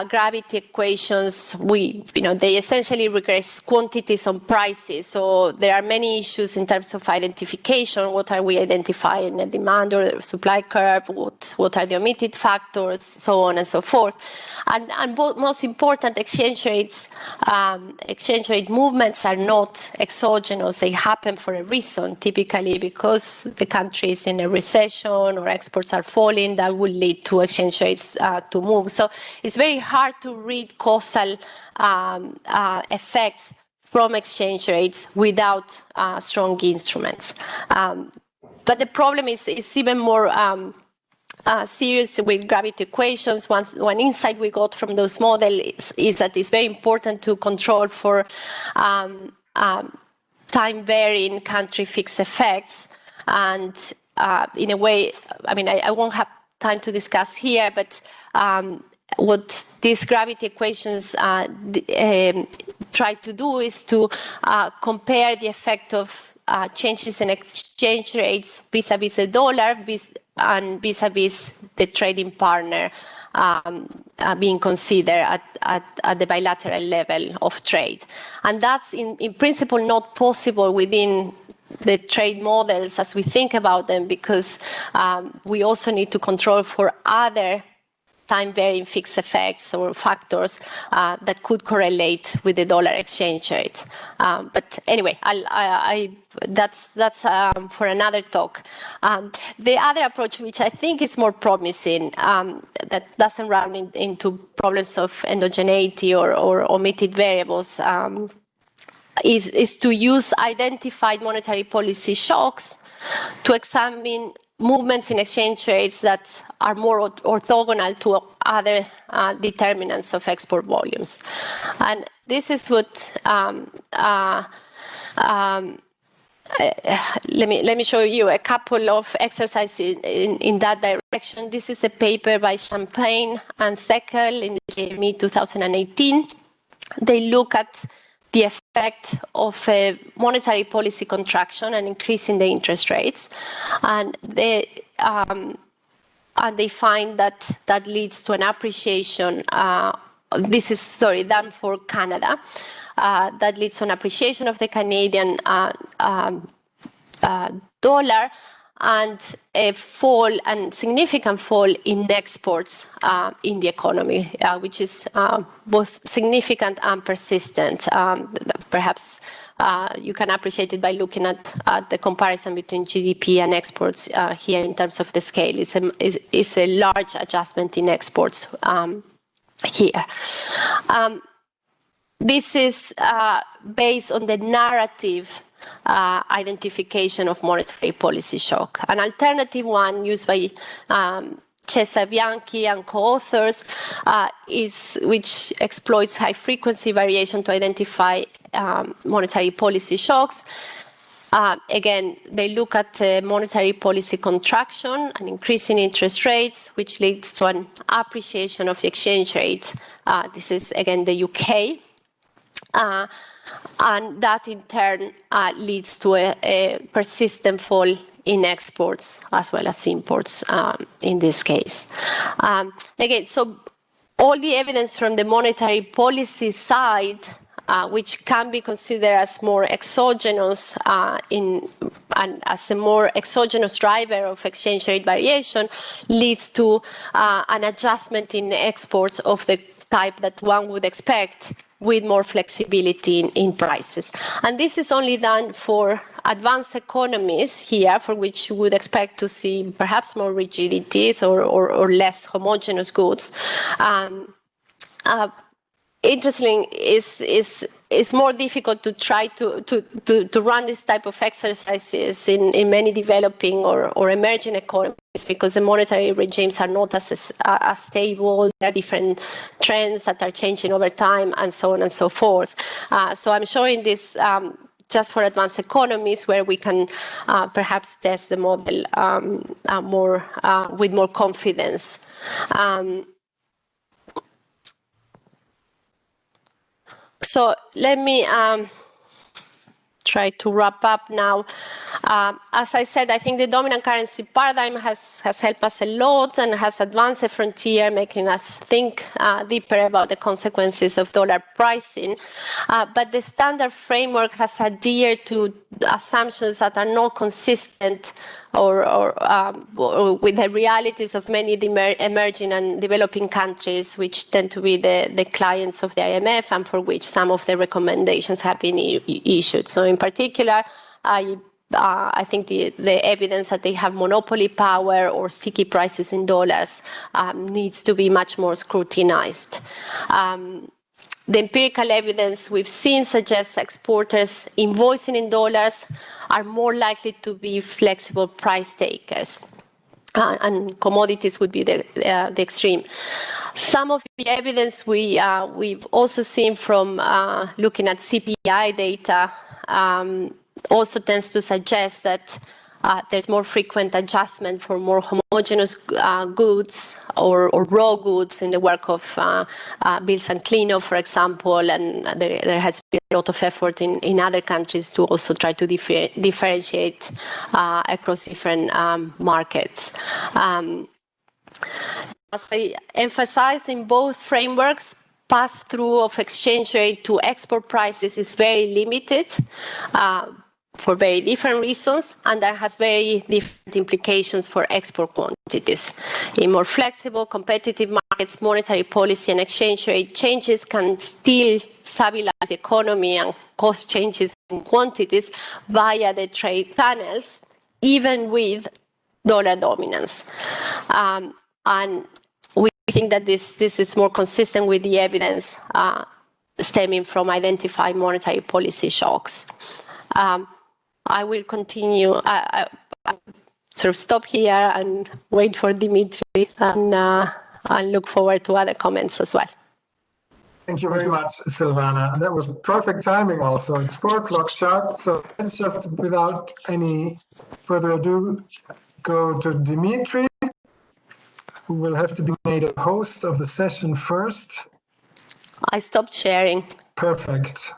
gravity equations. They essentially regress quantities on prices. So there are many issues in terms of identification. What are we identifying? A demand or supply curve? What are the omitted factors? So on and so forth. And most important, exchange rate movements are not exogenous. They happen for a reason, typically because the country is in a recession or exports are falling. That will lead to exchange rates to move. So it's very hard to read causal effects from exchange rates without strong instruments. But the problem is even more serious with gravity equations. One insight we got from those models is that it's very important to control for time-varying country fixed effects. And in a way, I won't have time to discuss here, but what these gravity equations try to do is to compare the effect of changes in exchange rates vis-a-vis the dollar and vis-a-vis the trading partner being considered at the bilateral level of trade. And that's in principle not possible within the trade models as we think about them, because we also need to control for other time-varying fixed effects or factors that could correlate with the dollar exchange rate. But anyway, that's for another talk. The other approach, which I think is more promising, that doesn't run into problems of endogeneity or omitted variables, is to use identified monetary policy shocks to examine movements in exchange rates that are more orthogonal to other determinants of export volumes. And this is what let me show you a couple of exercises in that direction. This is a paper by Champagne and Seckel in the JME 2018. They look at the effect of a monetary policy contraction and increase in the interest rates, and they find that leads to an appreciation. This is done for Canada. That leads to an appreciation of the Canadian dollar, and a significant fall in exports in the economy, which is both significant and persistent. Perhaps you can appreciate it by looking at the comparison between GDP and exports here in terms of the scale. It's a large adjustment in exports here. This is based on the narrative identification of monetary policy shock. An alternative one used by Cesar Bianchi and co-authors which exploits high-frequency variation to identify monetary policy shocks. Again, they look at monetary policy contraction and increasing interest rates, which leads to an appreciation of the exchange rate. This is, again, the UK. And that, in turn, leads to a persistent fall in exports as well as imports in this case. Again, so all the evidence from the monetary policy side, which can be considered as more exogenous and as a more exogenous driver of exchange rate variation, leads to an adjustment in exports of the type that one would expect, with more flexibility in prices. And this is only done for advanced economies here, for which you would expect to see perhaps more rigidities or less homogeneous goods. Interestingly, it's more difficult to try to run this type of exercises in many developing or emerging economies, because the monetary regimes are not as stable. There are different trends that are changing over time, and so on and so forth. So I'm showing this just for advanced economies, where we can perhaps test the model with more confidence. So let me try to wrap up now. As I said, I think the dominant currency paradigm has helped us a lot and has advanced the frontier, making us think deeper about the consequences of dollar pricing. But the standard framework has adhered to assumptions that are not consistent or with the realities of many emerging and developing countries, which tend to be the clients of the IMF, and for which some of the recommendations have been issued. So in particular, I think the evidence that they have monopoly power or sticky prices in dollars needs to be much more scrutinized. The empirical evidence we've seen suggests exporters invoicing in dollars are more likely to be flexible price takers. And commodities would be the extreme. Some of the evidence we've also seen from looking at CPI data also tends to suggest that there's more frequent adjustment for more homogeneous goods or raw goods in the work of Bills and Klino, for example, and there has been a lot of effort in other countries to also try to differentiate across different markets. As I emphasized in both frameworks, pass-through of exchange rate to export prices is very limited for very different reasons, and that has very different implications for export quantities. In more flexible, competitive markets, monetary policy and exchange rate changes can still stabilize the economy and cause changes in quantities via the trade channels, even with dollar dominance. And we think that this is more consistent with the evidence stemming from identifying monetary policy shocks. I will continue. I sort of stop here and wait for Dmitry, and look forward to other comments as well. Thank you very much, Silvana. That was perfect timing also. It's 4 o'clock sharp, so let's just, without any further ado, go to Dmitry, who will have to be made a host of the session first. I stopped sharing. Perfect.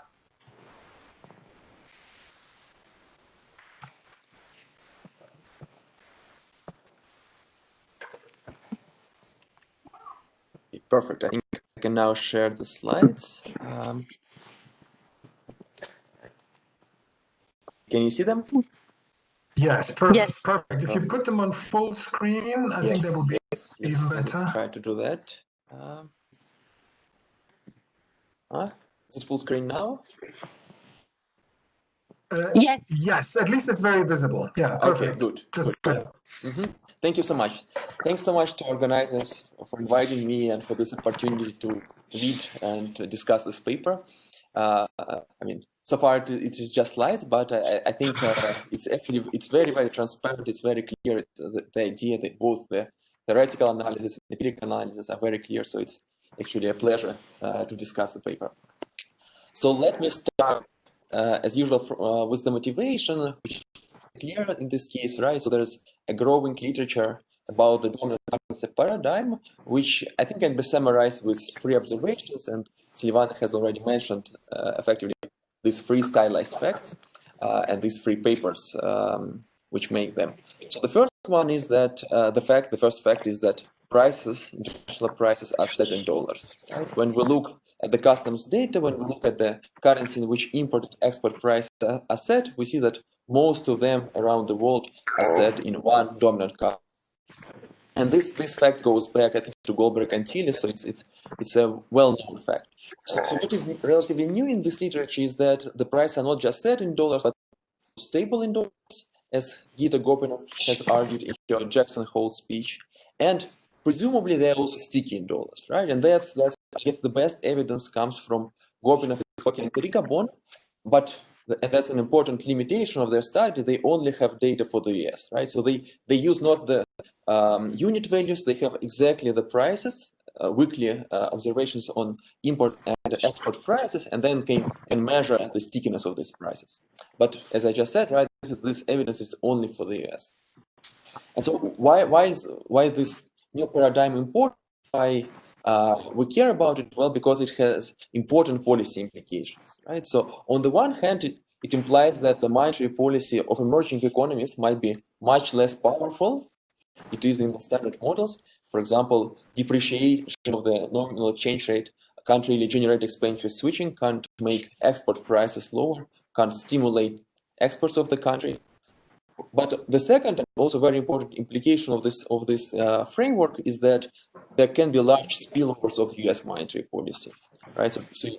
Perfect. I think I can now share the slides. Can you see them? Yes, perfect. Yes. Perfect. If you put them on full screen, I think that would be even better. Try to do that. Is it full screen now? Yes. Yes, at least it's very visible. Yeah, perfect. Okay, good. Just good. Thank you so much. Thanks so much to organizers for inviting me and for this opportunity to read and to discuss this paper. I mean, so far it is just slides, but I think it's very, very transparent. It's very clear. The idea that both the theoretical analysis and the empirical analysis are very clear. So it's actually a pleasure to discuss the paper. So let me start as usual with the motivation, which is clear in this case, right? So there's a growing literature about the dominant currency paradigm, which I think can be summarized with three observations, and Silvana has already mentioned effectively these three stylized facts and these three papers which make them. So the first one is that the first fact is that prices, international prices, are set in dollars. Right? When we look at the customs data, when we look at the currency in which import and export prices are set, we see that most of them around the world are set in one dominant currency. And this fact goes back, I think, to Goldberg and Thiele, so it's a well-known fact. So what is relatively new in this literature is that the prices are not just set in dollars, but stable in dollars, as Gita Gopinath has argued in her Jackson Hole speech, and presumably they're also sticky in dollars, right? And that's I guess the best evidence comes from Gopinath and Riga Bond, and that's an important limitation of their study. They only have data for the US, right? So they use not the unit values, they have exactly the prices, weekly observations on import and export prices, and then can measure the stickiness of these prices. But as I just said, right, this evidence is only for the US. And so why this new paradigm important? Why we care about it? Well, because it has important policy implications, right? So on the one hand, it implies that the monetary policy of emerging economies might be much less powerful. It is in the standard models. For example, depreciation of the nominal exchange rate can't really generate expenditure switching, can't make export prices lower, can't stimulate exports of the country. But the second and also very important implication of this framework is that there can be large spillovers of US monetary policy, right?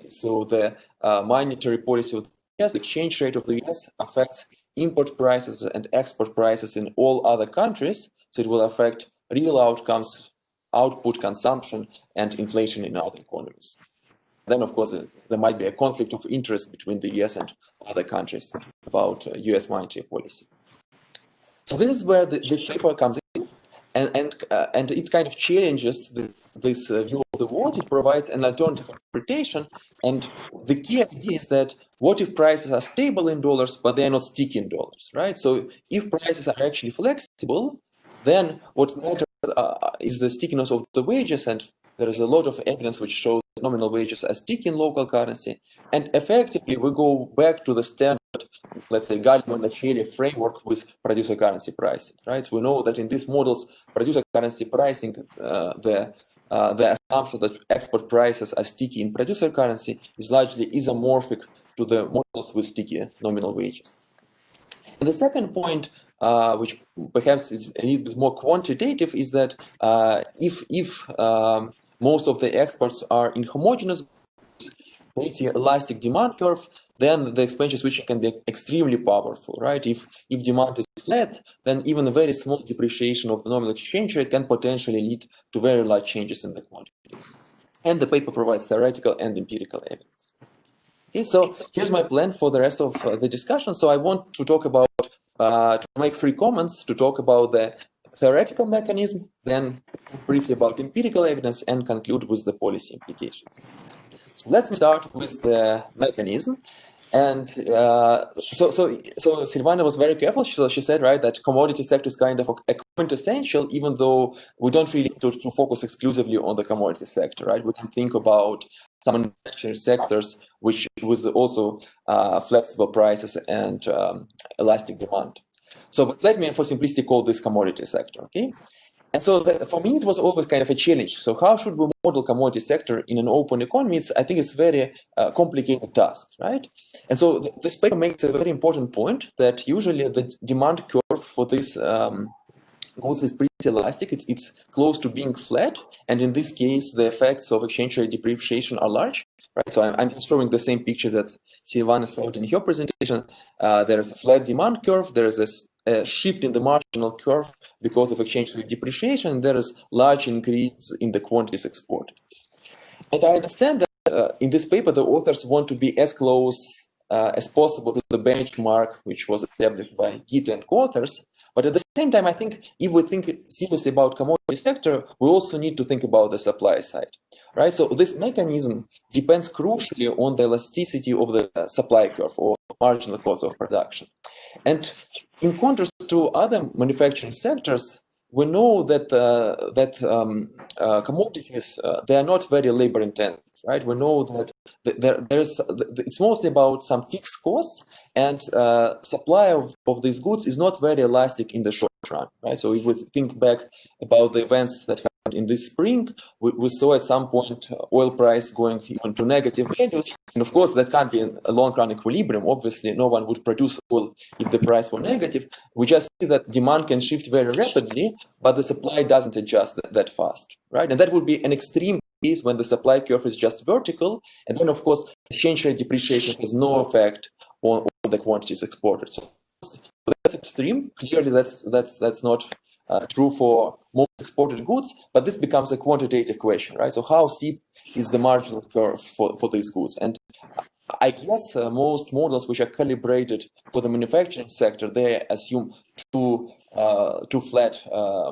So the monetary policy of the US, the exchange rate of the US affects import prices and export prices in all other countries. So it will affect real outcomes, output, consumption, and inflation in other economies. Then, of course, there might be a conflict of interest between the US and other countries about US monetary policy. So this is where this paper comes in, and it kind of challenges this view of the world. It provides an alternative interpretation, and the key idea is that what if prices are stable in dollars, but they are not sticky in dollars, right? So if prices are actually flexible, then what matters is the stickiness of the wages, and there is a lot of evidence which shows nominal wages are sticky in local currency, and effectively we go back to the standard, let's say, Gallman-Lachery framework with producer currency pricing, right? So we know that in these models, producer currency pricing, the assumption that export prices are sticky in producer currency is largely isomorphic to the models with sticky nominal wages. And the second point, which perhaps is a little bit more quantitative, is that if most of the exports are in homogeneous, pretty elastic demand curve, then the expenditure switching can be extremely powerful, right? If demand is flat, then even a very small depreciation of the nominal exchange rate can potentially lead to very large changes in the quantities. And the paper provides theoretical and empirical evidence. Okay, so here's my plan for the rest of the discussion. So I want to talk about, to make 3 comments, to talk about the theoretical mechanism, then briefly about empirical evidence, and conclude with the policy implications. So let's start with the mechanism. And so Silvana was very careful. So she said, right, that commodity sector is kind of a quintessential, even though we don't really need to focus exclusively on the commodity sector, right? We can think about some manufacturing sectors which with also flexible prices and elastic demand. So, but let me, for simplicity, call this commodity sector, okay? And so for me, it was always kind of a challenge. So how should we model commodity sector in an open economy? I think it's very complicated task, right? And so this paper makes a very important point that usually the demand curve for this goods is pretty elastic. It's close to being flat. And in this case, the effects of exchange rate depreciation are large, right? So I'm just showing the same picture that Silvana showed in her presentation. There is a flat demand curve. There is a shift in the marginal curve because of exchange rate depreciation. There is large increase in the quantities exported. And I understand that in this paper, the authors want to be as close as possible to the benchmark, which was established by Gita and co-authors. But at the same time, I think if we think seriously about commodity sector, we also need to think about the supply side, right? So this mechanism depends crucially on the elasticity of the supply curve or marginal cost of production. And in contrast to other manufacturing sectors, we know that commodities, they are not very labor intensive, right? We know that it's mostly about some fixed costs, and supply of these goods is not very elastic in the short run, right? So if we think back about the events that happened in this spring, we saw at some point oil price going even to negative values. And of course, that can't be a long-run equilibrium. Obviously, no one would produce oil if the price were negative. We just see that demand can shift very rapidly, but the supply doesn't adjust that fast, right? And that would be an extreme case when the supply curve is just vertical. And then, of course, exchange rate depreciation has no effect on the quantities exported. So that's extreme. Clearly, that's not true for most exported goods, but this becomes a quantitative question, right? So how steep is the marginal curve for these goods? And I guess most models which are calibrated for the manufacturing sector, they assume too flat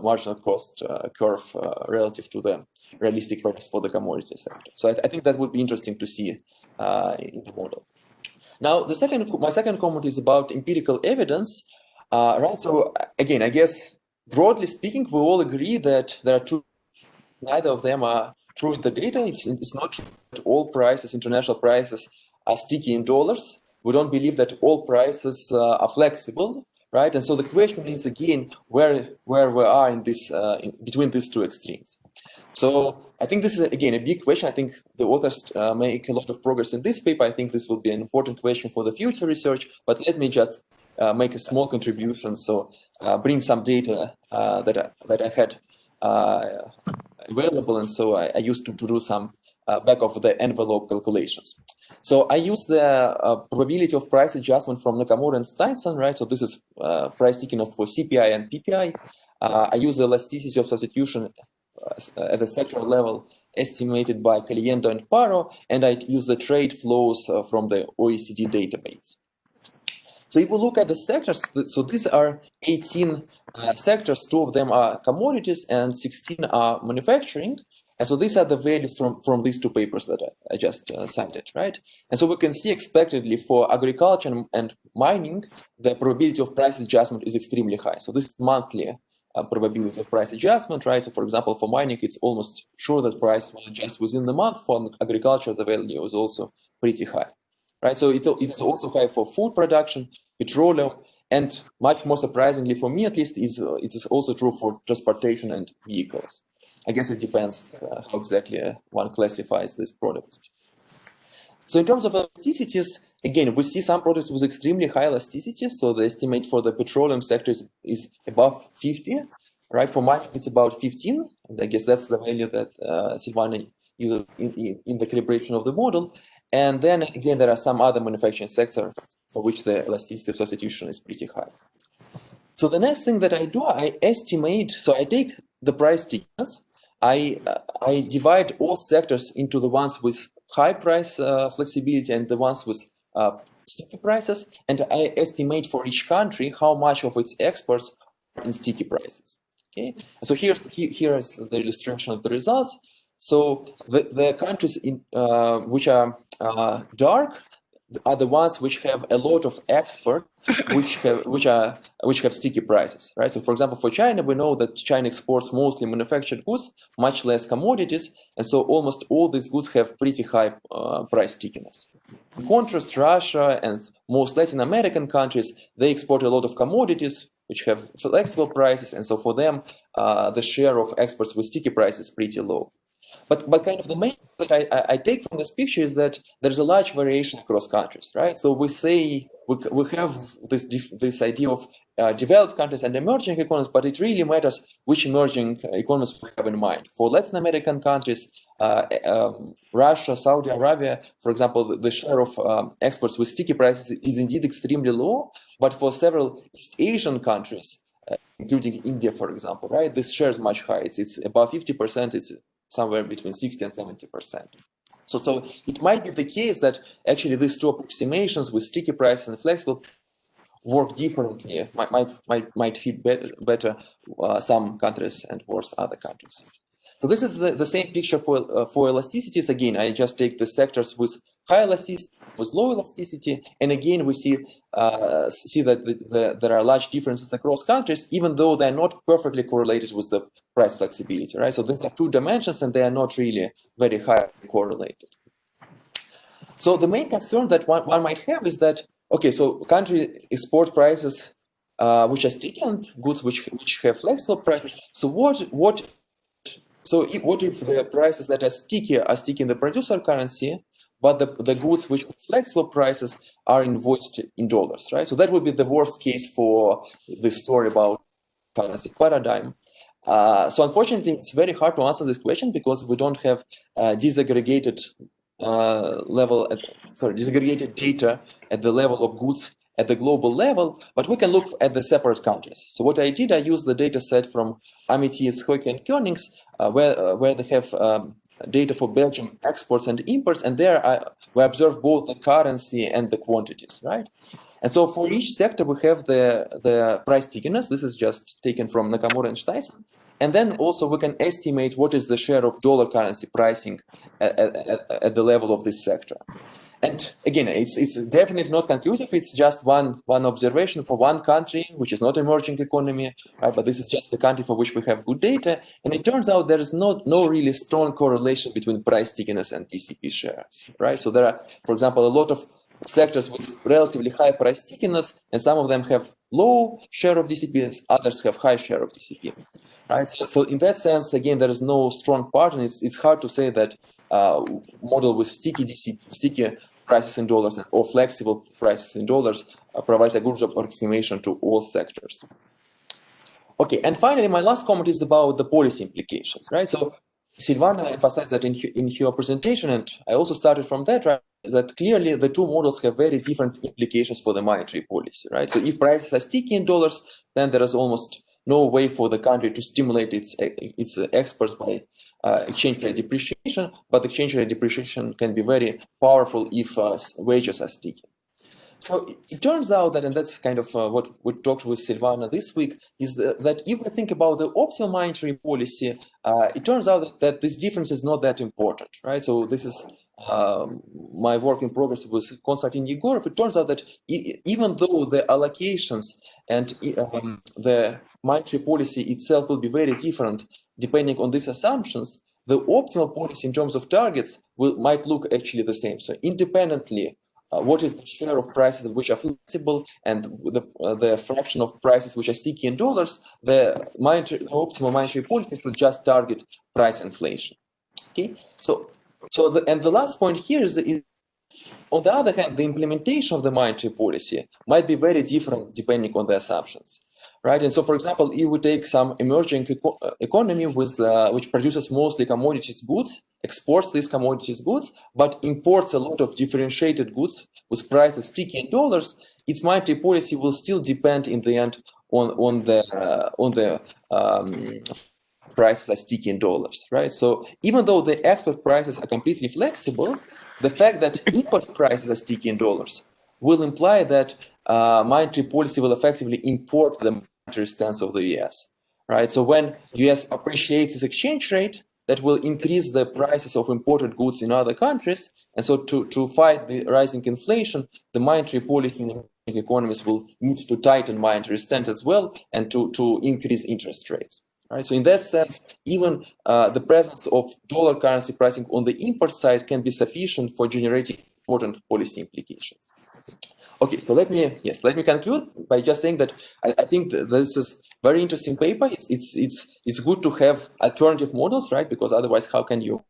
marginal cost curve relative to the realistic curves for the commodity sector. So I think that would be interesting to see in the model. Now, my second comment is about empirical evidence, right? So again, I guess broadly speaking, we all agree that there are two. Neither of them are true in the data. It's not true that all prices, international prices, are sticky in dollars. We don't believe that all prices are flexible, right? And so the question is again where we are in this between these two extremes. So I think this is again a big question. I think the authors make a lot of progress in this paper. I think this will be an important question for the future research. But let me just make a small contribution. So bring some data that I had available, and so I used to do some back of the envelope calculations. So I use the probability of price adjustment from Nakamura and Steinson, right? So this is price stickiness for CPI and PPI. I use the elasticity of substitution at the sectoral level estimated by Caliendo and Paro, and I use the trade flows from the OECD database. So if we look at the sectors, so these are 18 sectors, 2 of them are commodities and 16 are manufacturing. And so these are the values from these 2 papers that I just cited, right? And so we can see expectedly for agriculture and mining, the probability of price adjustment is extremely high. So this is monthly probability of price adjustment, right? So for example, for mining, it's almost sure that price will adjust within the month. For agriculture, the value is also pretty high, right? So it is also high for food production, petroleum, and much more surprisingly for me at least, it is also true for transportation and vehicles. I guess it depends how exactly one classifies these products. So in terms of elasticities, again, we see some products with extremely high elasticity. So the estimate for the petroleum sector is above 50, right? For mining, it's about 15. And I guess that's the value that Silvana used in the calibration of the model. And then again, there are some other manufacturing sectors for which the elasticity of substitution is pretty high. So the next thing that I do, I estimate, so I take the price stickiness, I divide all sectors into the ones with high price flexibility and the ones with sticky prices, and I estimate for each country how much of its exports are in sticky prices. Okay, so here is the illustration of the results. So the countries which are dark are the ones which have a lot of export, which have sticky prices, right? So for example, for China, we know that China exports mostly manufactured goods, much less commodities, and so almost all these goods have pretty high price stickiness. In contrast, Russia and most Latin American countries, they export a lot of commodities, which have flexible prices, and so for them, the share of exports with sticky prices is pretty low. But kind of the main that I take from this picture is that there's a large variation across countries, right? So we say we have this idea of developed countries and emerging economies, but it really matters which emerging economies we have in mind. For Latin American countries, Russia, Saudi Arabia, for example, the share of exports with sticky prices is indeed extremely low. But for several East Asian countries, including India, for example, right, this share is much higher. It's above 50%. It's somewhere between 60 and 70%. So it might be the case that actually these two approximations with sticky prices and flexible work differently, might fit better some countries and worse other countries. So this is the same picture for elasticities. Again, I just take the sectors with high elasticity, with low elasticity, and again we see that there are large differences across countries, even though they're not perfectly correlated with the price flexibility, right? So these are two dimensions, and they are not really very highly correlated. So the main concern that one might have is that, okay, so country export prices which are sticky and goods which have flexible prices. So what if the prices that are sticky in the producer currency, but the goods which have flexible prices are invoiced in dollars, right? So that would be the worst case for the story about currency paradigm. So unfortunately, it's very hard to answer this question because we don't have disaggregated disaggregated data at the level of goods at the global level, but we can look at the separate countries. So what I did, I used the data set from Amities, Hoeke, and Koenigs, where they have data for Belgium exports and imports, and there we observe both the currency and the quantities, right? And so for each sector, we have the price stickiness. This is just taken from Nakamura and Stuyson. And then also we can estimate what is the share of dollar currency pricing at the level of this sector. And again, it's definitely not conclusive. It's just one observation for one country, which is not emerging economy, right? But this is just the country for which we have good data. And it turns out there is no really strong correlation between price stickiness and DCP shares, right? So there are, for example, a lot of sectors with relatively high price stickiness, and some of them have low share of DCP, others have high share of DCP, right? So in that sense, again, there is no strong pattern. It's hard to say that model with sticky prices in dollars or flexible prices in dollars provides a good approximation to all sectors. Okay, and finally, my last comment is about the policy implications, right? So Silvana emphasized that in her presentation, and I also started from that, right, that clearly the two models have very different implications for the monetary policy, right? So if prices are sticky in dollars, then there is almost no way for the country to stimulate its exports by exchange rate depreciation, but exchange rate depreciation can be very powerful if wages are sticky. So it turns out that, and that's kind of what we talked with Silvana this week, is that if we think about the optimal monetary policy, it turns out that this difference is not that important, right? So this is my work in progress with Konstantin Yegorov. It turns out that even though the allocations and the monetary policy itself will be very different depending on these assumptions, the optimal policy in terms of targets might look actually the same. So independently, what is the share of prices which are flexible and the fraction of prices which are sticky in dollars, the optimal monetary policy should just target price inflation. Okay, and the last point here is on the other hand, the implementation of the monetary policy might be very different depending on the assumptions, right? And so, for example, if we take some emerging economy which produces mostly commodities goods, exports these commodities goods, but imports a lot of differentiated goods with prices sticky in dollars, its monetary policy will still depend in the end on the prices are sticky in dollars, right? So even though the export prices are completely flexible, the fact that import prices are sticky in dollars will imply that monetary policy will effectively import the monetary stance of the US, right? So when US appreciates its exchange rate, that will increase the prices of imported goods in other countries. And so to fight the rising inflation, the monetary policy in the economies will need to tighten monetary stance as well and to increase interest rates. Right. So in that sense, even the presence of dollar currency pricing on the import side can be sufficient for generating important policy implications. Okay, so let me conclude by just saying that I think this is very interesting paper. It's good to have alternative models, right? Because otherwise, how can you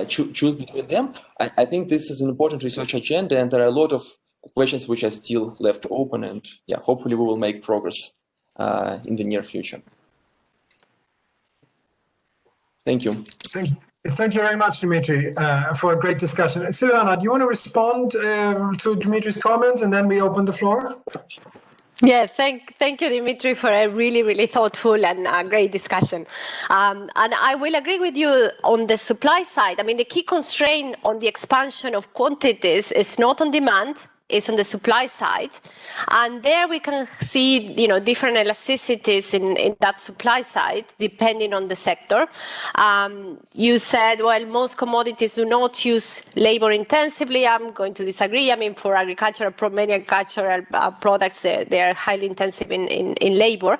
choose between them? I think this is an important research agenda, and there are a lot of questions which are still left open, and yeah, hopefully we will make progress in the near future. Thank you. Thank you very much, Dmitry, for a great discussion. Silvana, do you want to respond to Dmitry's comments, and then we open the floor? Yeah, thank you, Dmitry, for a really, really thoughtful and great discussion. And I will agree with you on the supply side. I mean, the key constraint on the expansion of quantities is not on demand, it's on the supply side. And there we can see, different elasticities in that supply side, depending on the sector. You said, well, most commodities do not use labor intensively. I'm going to disagree. I mean, for many agricultural products, they're highly intensive in labor.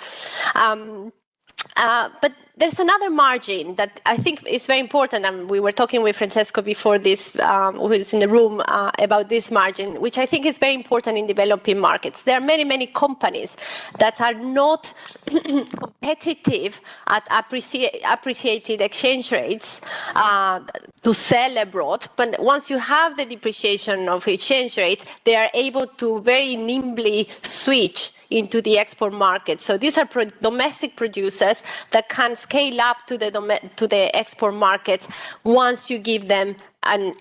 But there's another margin that I think is very important, and we were talking with Francesco before this, who is in the room, about this margin, which I think is very important in developing markets. There are many, many companies that are not competitive at appreciated exchange rates to sell abroad, but once you have the depreciation of exchange rates, they are able to very nimbly switch into the export market. So these are domestic producers that can scale up to the export market once you give them an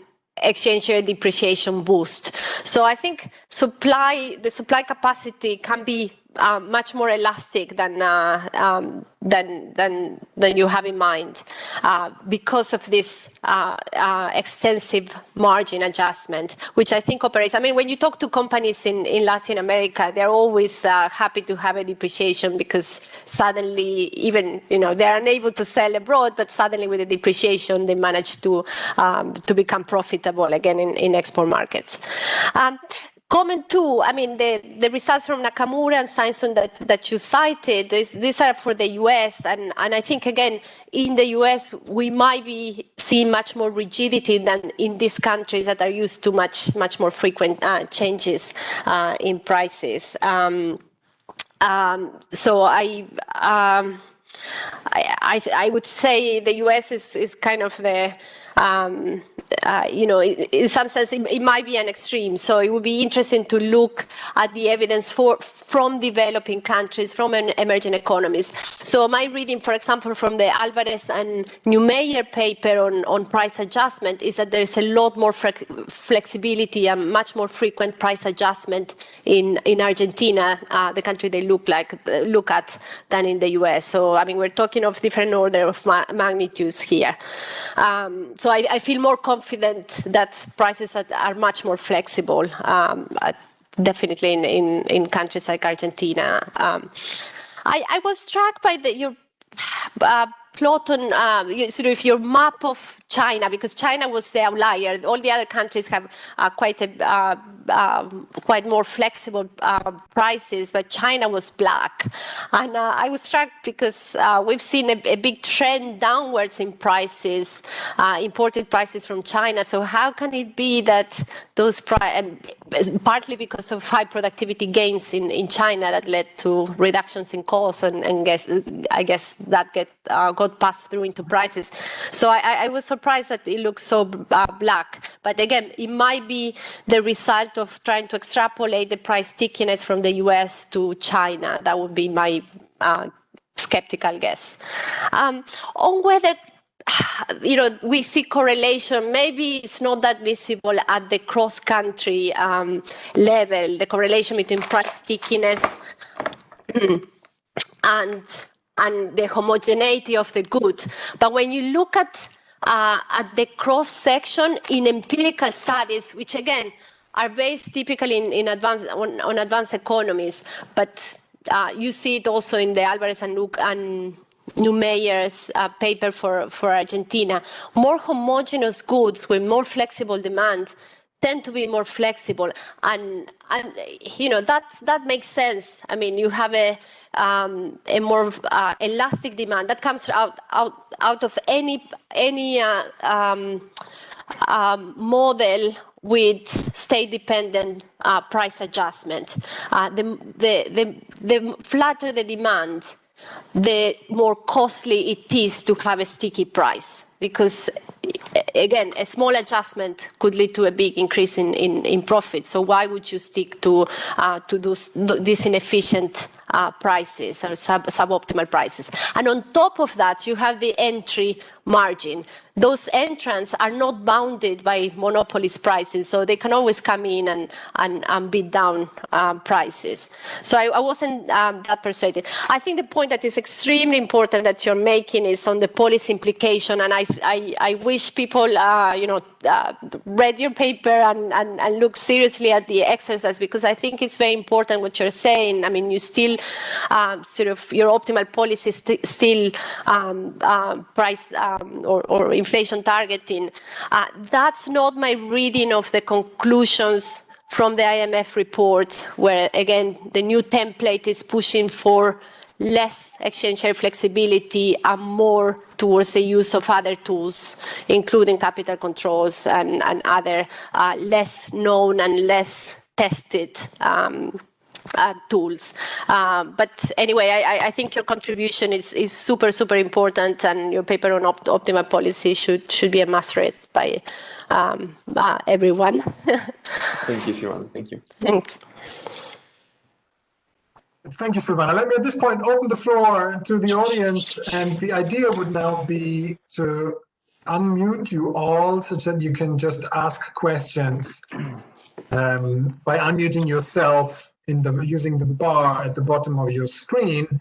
exchange rate depreciation boost. So I think the supply capacity can be much more elastic than you have in mind because of this extensive margin adjustment, which I think operates. I mean, when you talk to companies in Latin America, they're always happy to have a depreciation because suddenly, even they're unable to sell abroad, but suddenly with the depreciation, they manage to become profitable again in export markets. Comment two, I mean, the results from Nakamura and Scienson that you cited, these are for the US, and I think, again, in the US, we might be seeing much more rigidity than in these countries that are used to much more frequent changes in prices. So I would say the US is kind of the in some sense, it might be an extreme. So it would be interesting to look at the evidence from developing countries, from emerging economies. So my reading, for example, from the Alvarez and Neumeyer paper on price adjustment is that there's a lot more flexibility and much more frequent price adjustment in Argentina, the country they look at, than in the US. So, I mean, we're talking of different order of magnitudes here. So I feel more confident that prices are much more flexible, definitely in countries like Argentina. I was struck by your plot on sort of your map of China, because China was the outlier. All the other countries have quite more flexible prices, but China was black. And I was struck because we've seen a big trend downwards in prices, imported prices from China. So how can it be that those partly because of high productivity gains in China that led to reductions in costs, and I guess that got passed through into prices. So I was surprised that it looks so black. But again, it might be the result of trying to extrapolate the price stickiness from the US to China. That would be my skeptical guess. On whether we see correlation, maybe it's not that visible at the cross-country level, the correlation between price stickiness and the homogeneity of the good. But when you look at the cross-section in empirical studies, which again are based typically on advanced economies, but you see it also in the Alvarez and Neumeyer's paper for Argentina, more homogeneous goods with more flexible demand tend to be more flexible, and that makes sense. I mean, you have a more elastic demand that comes out of any model with state-dependent price adjustment. The flatter the demand, the more costly it is to have a sticky price, because again, a small adjustment could lead to a big increase in profit. So why would you stick to these inefficient prices or suboptimal prices? And on top of that, you have the entry margin. Those entrants are not bounded by monopolist prices, so they can always come in and bid down prices. So I wasn't that persuaded. I think the point that is extremely important that you're making is on the policy implication, and I wish people read your paper and look seriously at the exercise, because I think it's very important what you're saying. I mean, you still sort of your optimal policy is still price or inflation targeting. That's not my reading of the conclusions from the IMF report, where again the new template is pushing for less exchange rate flexibility and more towards the use of other tools, including capital controls and other less known and less tested tools. But anyway, I think your contribution is super, super important, and your paper on optimal policy should be a must read by everyone. Thank you, Silvana. Thank you. Thanks. Thank you, Silvana. Let me at this point open the floor to the audience, and the idea would now be to unmute you all such that you can just ask questions by unmuting yourself using the bar at the bottom of your screen.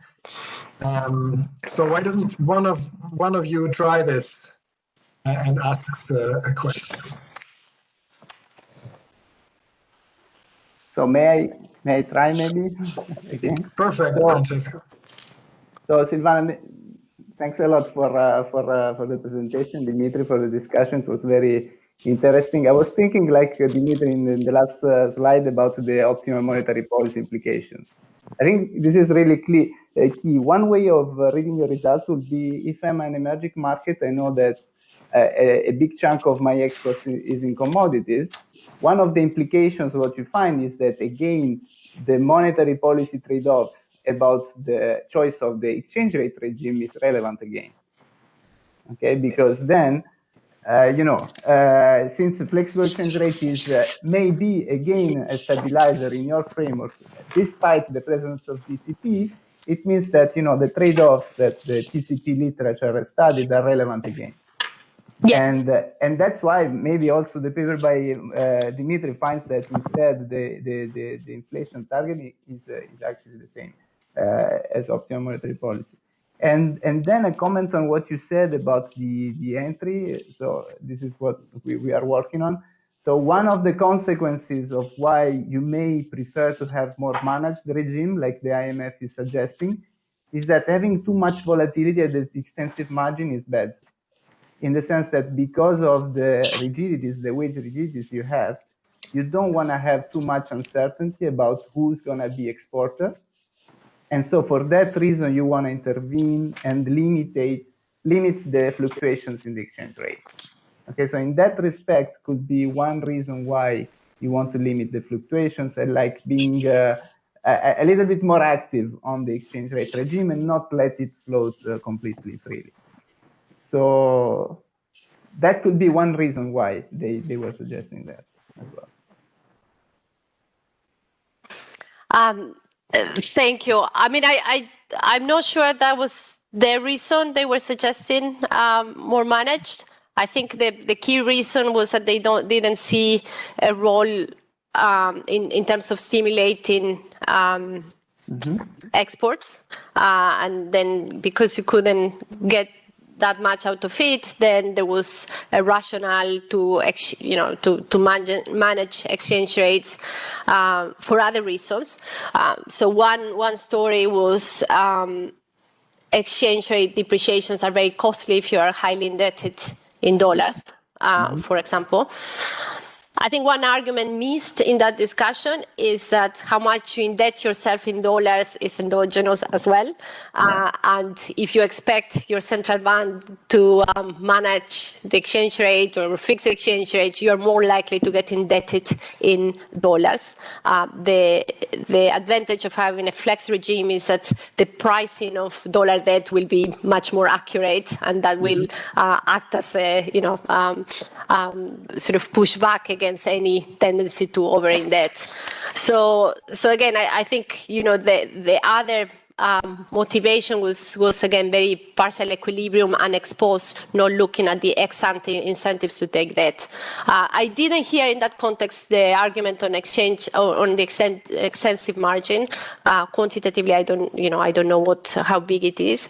So why doesn't one of you try this and asks a question? So may I try maybe again? Perfect, Francesco. So Silvana, thanks a lot for the presentation, Dmitry, for the discussion. It was very interesting. I was thinking, like Dmitry in the last slide, about the optimal monetary policy implications. I think this is really key. One way of reading the result would be, if I'm an emerging market, I know that a big chunk of my exports is in commodities. One of the implications, what you find is that, again, the monetary policy trade-offs about the choice of the exchange rate regime is relevant again. Okay, because then, since the flexible exchange rate is maybe again a stabilizer in your framework, despite the presence of TCP, it means that the trade-offs that the TCP literature has studied are relevant again. Yes. And that's why maybe also the paper by Dmitry finds that instead the inflation target is actually the same as optimal monetary policy. And then a comment on what you said about the entry. So this is what we are working on. So one of the consequences of why you may prefer to have more managed regime, like the IMF is suggesting, is that having too much volatility at the extensive margin is bad. In the sense that because of the rigidities, the wage rigidities you have, you don't want to have too much uncertainty about who's going to be exporter. And so for that reason, you want to intervene and limit the fluctuations in the exchange rate. Okay, so in that respect could be one reason why you want to limit the fluctuations, and like being a little bit more active on the exchange rate regime and not let it float completely freely. So that could be one reason why they were suggesting that as well. Thank you. I mean, I'm not sure that was the reason they were suggesting more managed. I think the key reason was that they didn't see a role in terms of stimulating exports, and then because you couldn't get that much out of it, then there was a rationale to manage exchange rates for other reasons. So one story was exchange rate depreciations are very costly if you are highly indebted in dollars, for example. I think one argument missed in that discussion is that how much you indebt yourself in dollars is endogenous as well. And if you expect your central bank to manage the exchange rate or fixed exchange rate, you're more likely to get indebted in dollars. The advantage of having a flex regime is that the pricing of dollar debt will be much more accurate, and that will act as a, sort of push back against any tendency to over-indebt. So again, I think, the other motivation was again very partial equilibrium and exposed, not looking at the ex-ante incentives to take debt. I didn't hear in that context the argument on exchange or on the extensive margin. Quantitatively, I don't know how big it is.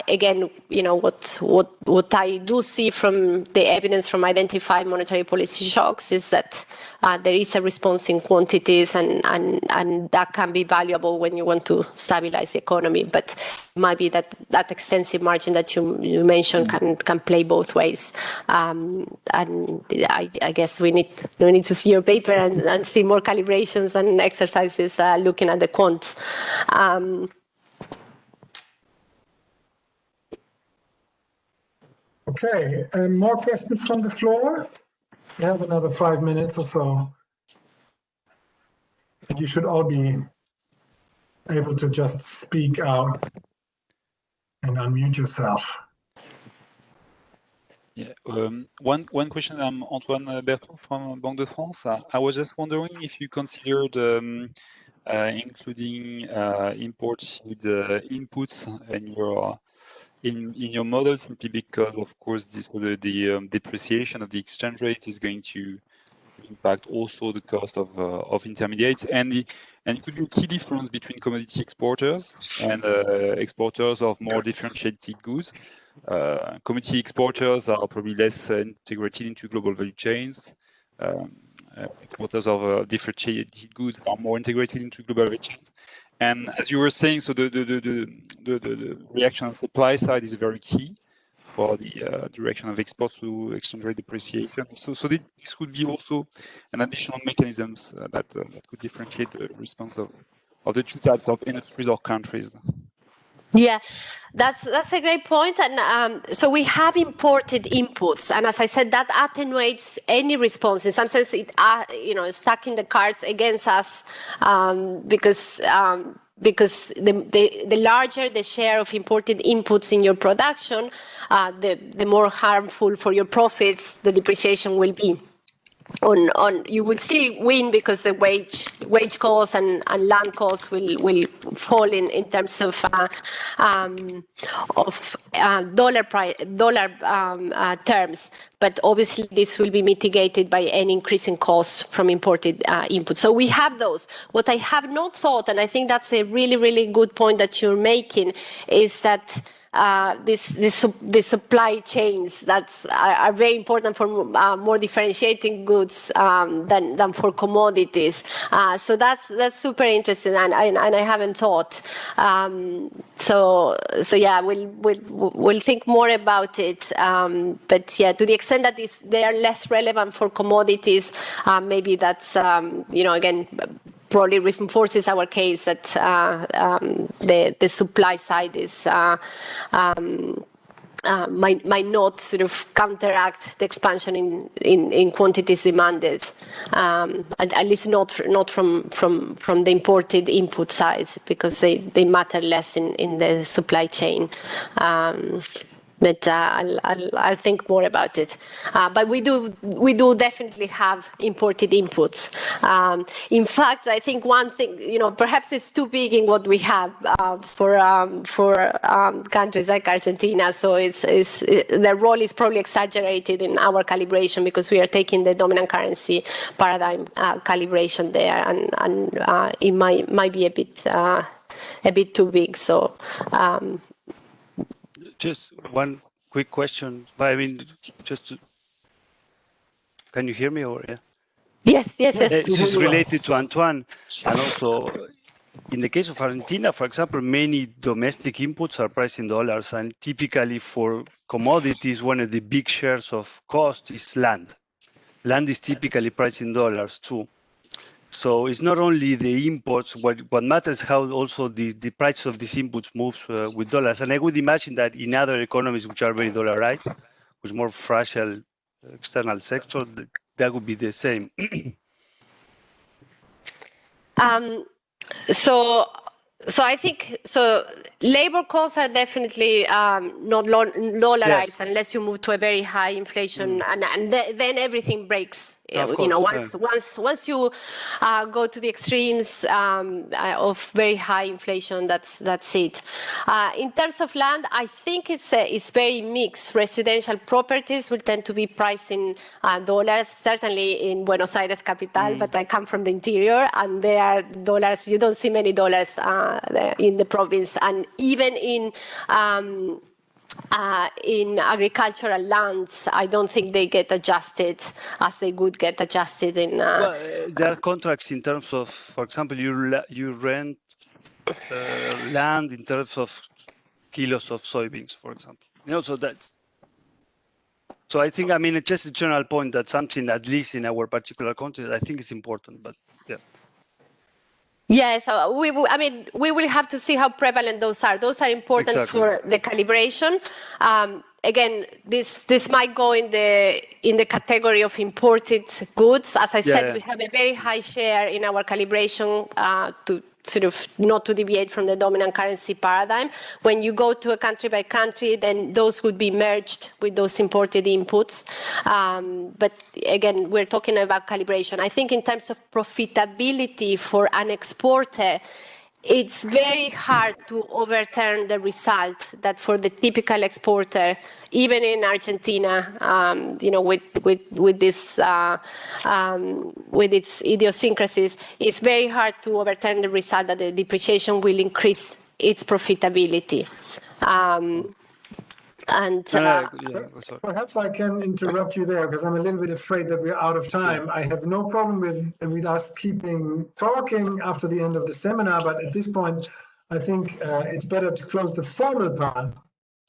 Again, what I do see from the evidence from identified monetary policy shocks is that there is a response in quantities, and that can be valuable when you want to stabilize the economy. But it might be that extensive margin that you mentioned can play both ways. And I guess we need to see your paper and see more calibrations and exercises looking at the quants. Okay, more questions from the floor? We have another 5 minutes or so. And you should all be able to just speak out and unmute yourself. Yeah, one question. I'm Antoine Berthaud from Banque de France. I was just wondering if you considered including imported inputs in your model, simply because, of course, the depreciation of the exchange rate is going to impact also the cost of intermediates, and it could be a key difference between commodity exporters and exporters of more differentiated goods. Commodity exporters are probably less integrated into global value chains. Exporters of differentiated goods are more integrated into global value chains. And as you were saying, so the reaction on the supply side is very key for the direction of exports to exchange rate depreciation. So this could be also an additional mechanisms that could differentiate the response of the two types of industries or countries. Yeah, that's a great point. And so we have imported inputs, and as I said, that attenuates any response. In some sense, it stacking the cards against us, because the larger the share of imported inputs in your production, the more harmful for your profits the depreciation will be. You will still win because the wage costs and land costs will fall in terms of dollar terms, but obviously this will be mitigated by any increase in costs from imported inputs. So we have those. What I have not thought, and I think that's a really, really good point that you're making, is that the supply chains that are very important for more differentiating goods than for commodities. So that's super interesting, and I haven't thought. So yeah, we'll think more about it. But yeah, to the extent that they are less relevant for commodities, maybe that's again, probably reinforces our case that the supply side is might not sort of counteract the expansion in quantities demanded, at least not from the imported input side, because they matter less in the supply chain. But I'll think more about it. But we do definitely have imported inputs. In fact, I think one thing, perhaps it's too big in what we have for countries like Argentina. So their role is probably exaggerated in our calibration, because we are taking the dominant currency paradigm calibration there, and it might be a bit too big. So. Just one quick question. I mean, can you hear me? Or yeah? Yes. This is related to Antoine, and also in the case of Argentina, for example, many domestic inputs are priced in dollars, and typically for commodities, one of the big shares of cost is land. land is typically priced in dollars too. So it's not only the imports, what matters how also the price of these inputs moves with dollars. And I would imagine that in other economies which are very dollarized, with more fragile external sector, that would be the same. So I think labor costs are definitely not dollarized unless you move to a very high inflation, and then everything breaks. Of course, once you go to the extremes of very high inflation, that's it. In terms of land, I think it's very mixed. Residential properties will tend to be priced in dollars, certainly in Buenos Aires capital, but I come from the interior, and there are dollars. You don't see many dollars in the province, and even in agricultural lands, I don't think they get adjusted as they would get adjusted in. Well, there are contracts in terms of, for example, you rent land in terms of kilos of soybeans, for example. So I think, it's just a general point that something, at least in our particular country, I think is important. But yeah. Yes, we will have to see how prevalent those are. Those are important for the calibration. Again, this might go in the category of imported goods. As I said, we have a very high share in our calibration to sort of not to deviate from the dominant currency paradigm. When you go to a country by country, then those would be merged with those imported inputs. But again, we're talking about calibration. I think in terms of profitability for an exporter, it's very hard to overturn the result that for the typical exporter, even in Argentina, with its idiosyncrasies, it's very hard to overturn the result that the depreciation will increase its profitability. Perhaps I can interrupt you there because I'm a little bit afraid that we're out of time. I have no problem with us keeping talking after the end of the seminar, but at this point, I think it's better to close the formal part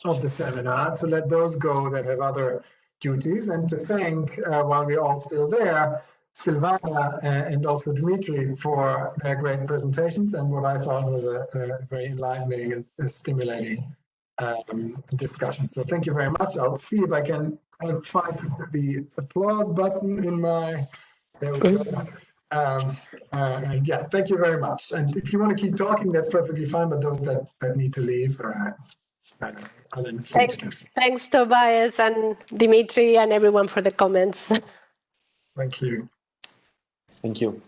of the seminar, to let those go that have other duties, and to thank, while we're all still there, Silvana and also Dmitry for their great presentations and what I thought was a very enlightening and stimulating discussion. So thank you very much. I'll see if I can find the applause button in my. There we go. And yeah, thank you very much. And if you want to keep talking, that's perfectly fine. But those that need to leave, thanks, Tobias and Dmitry and everyone for the comments. Thank you. Thank you.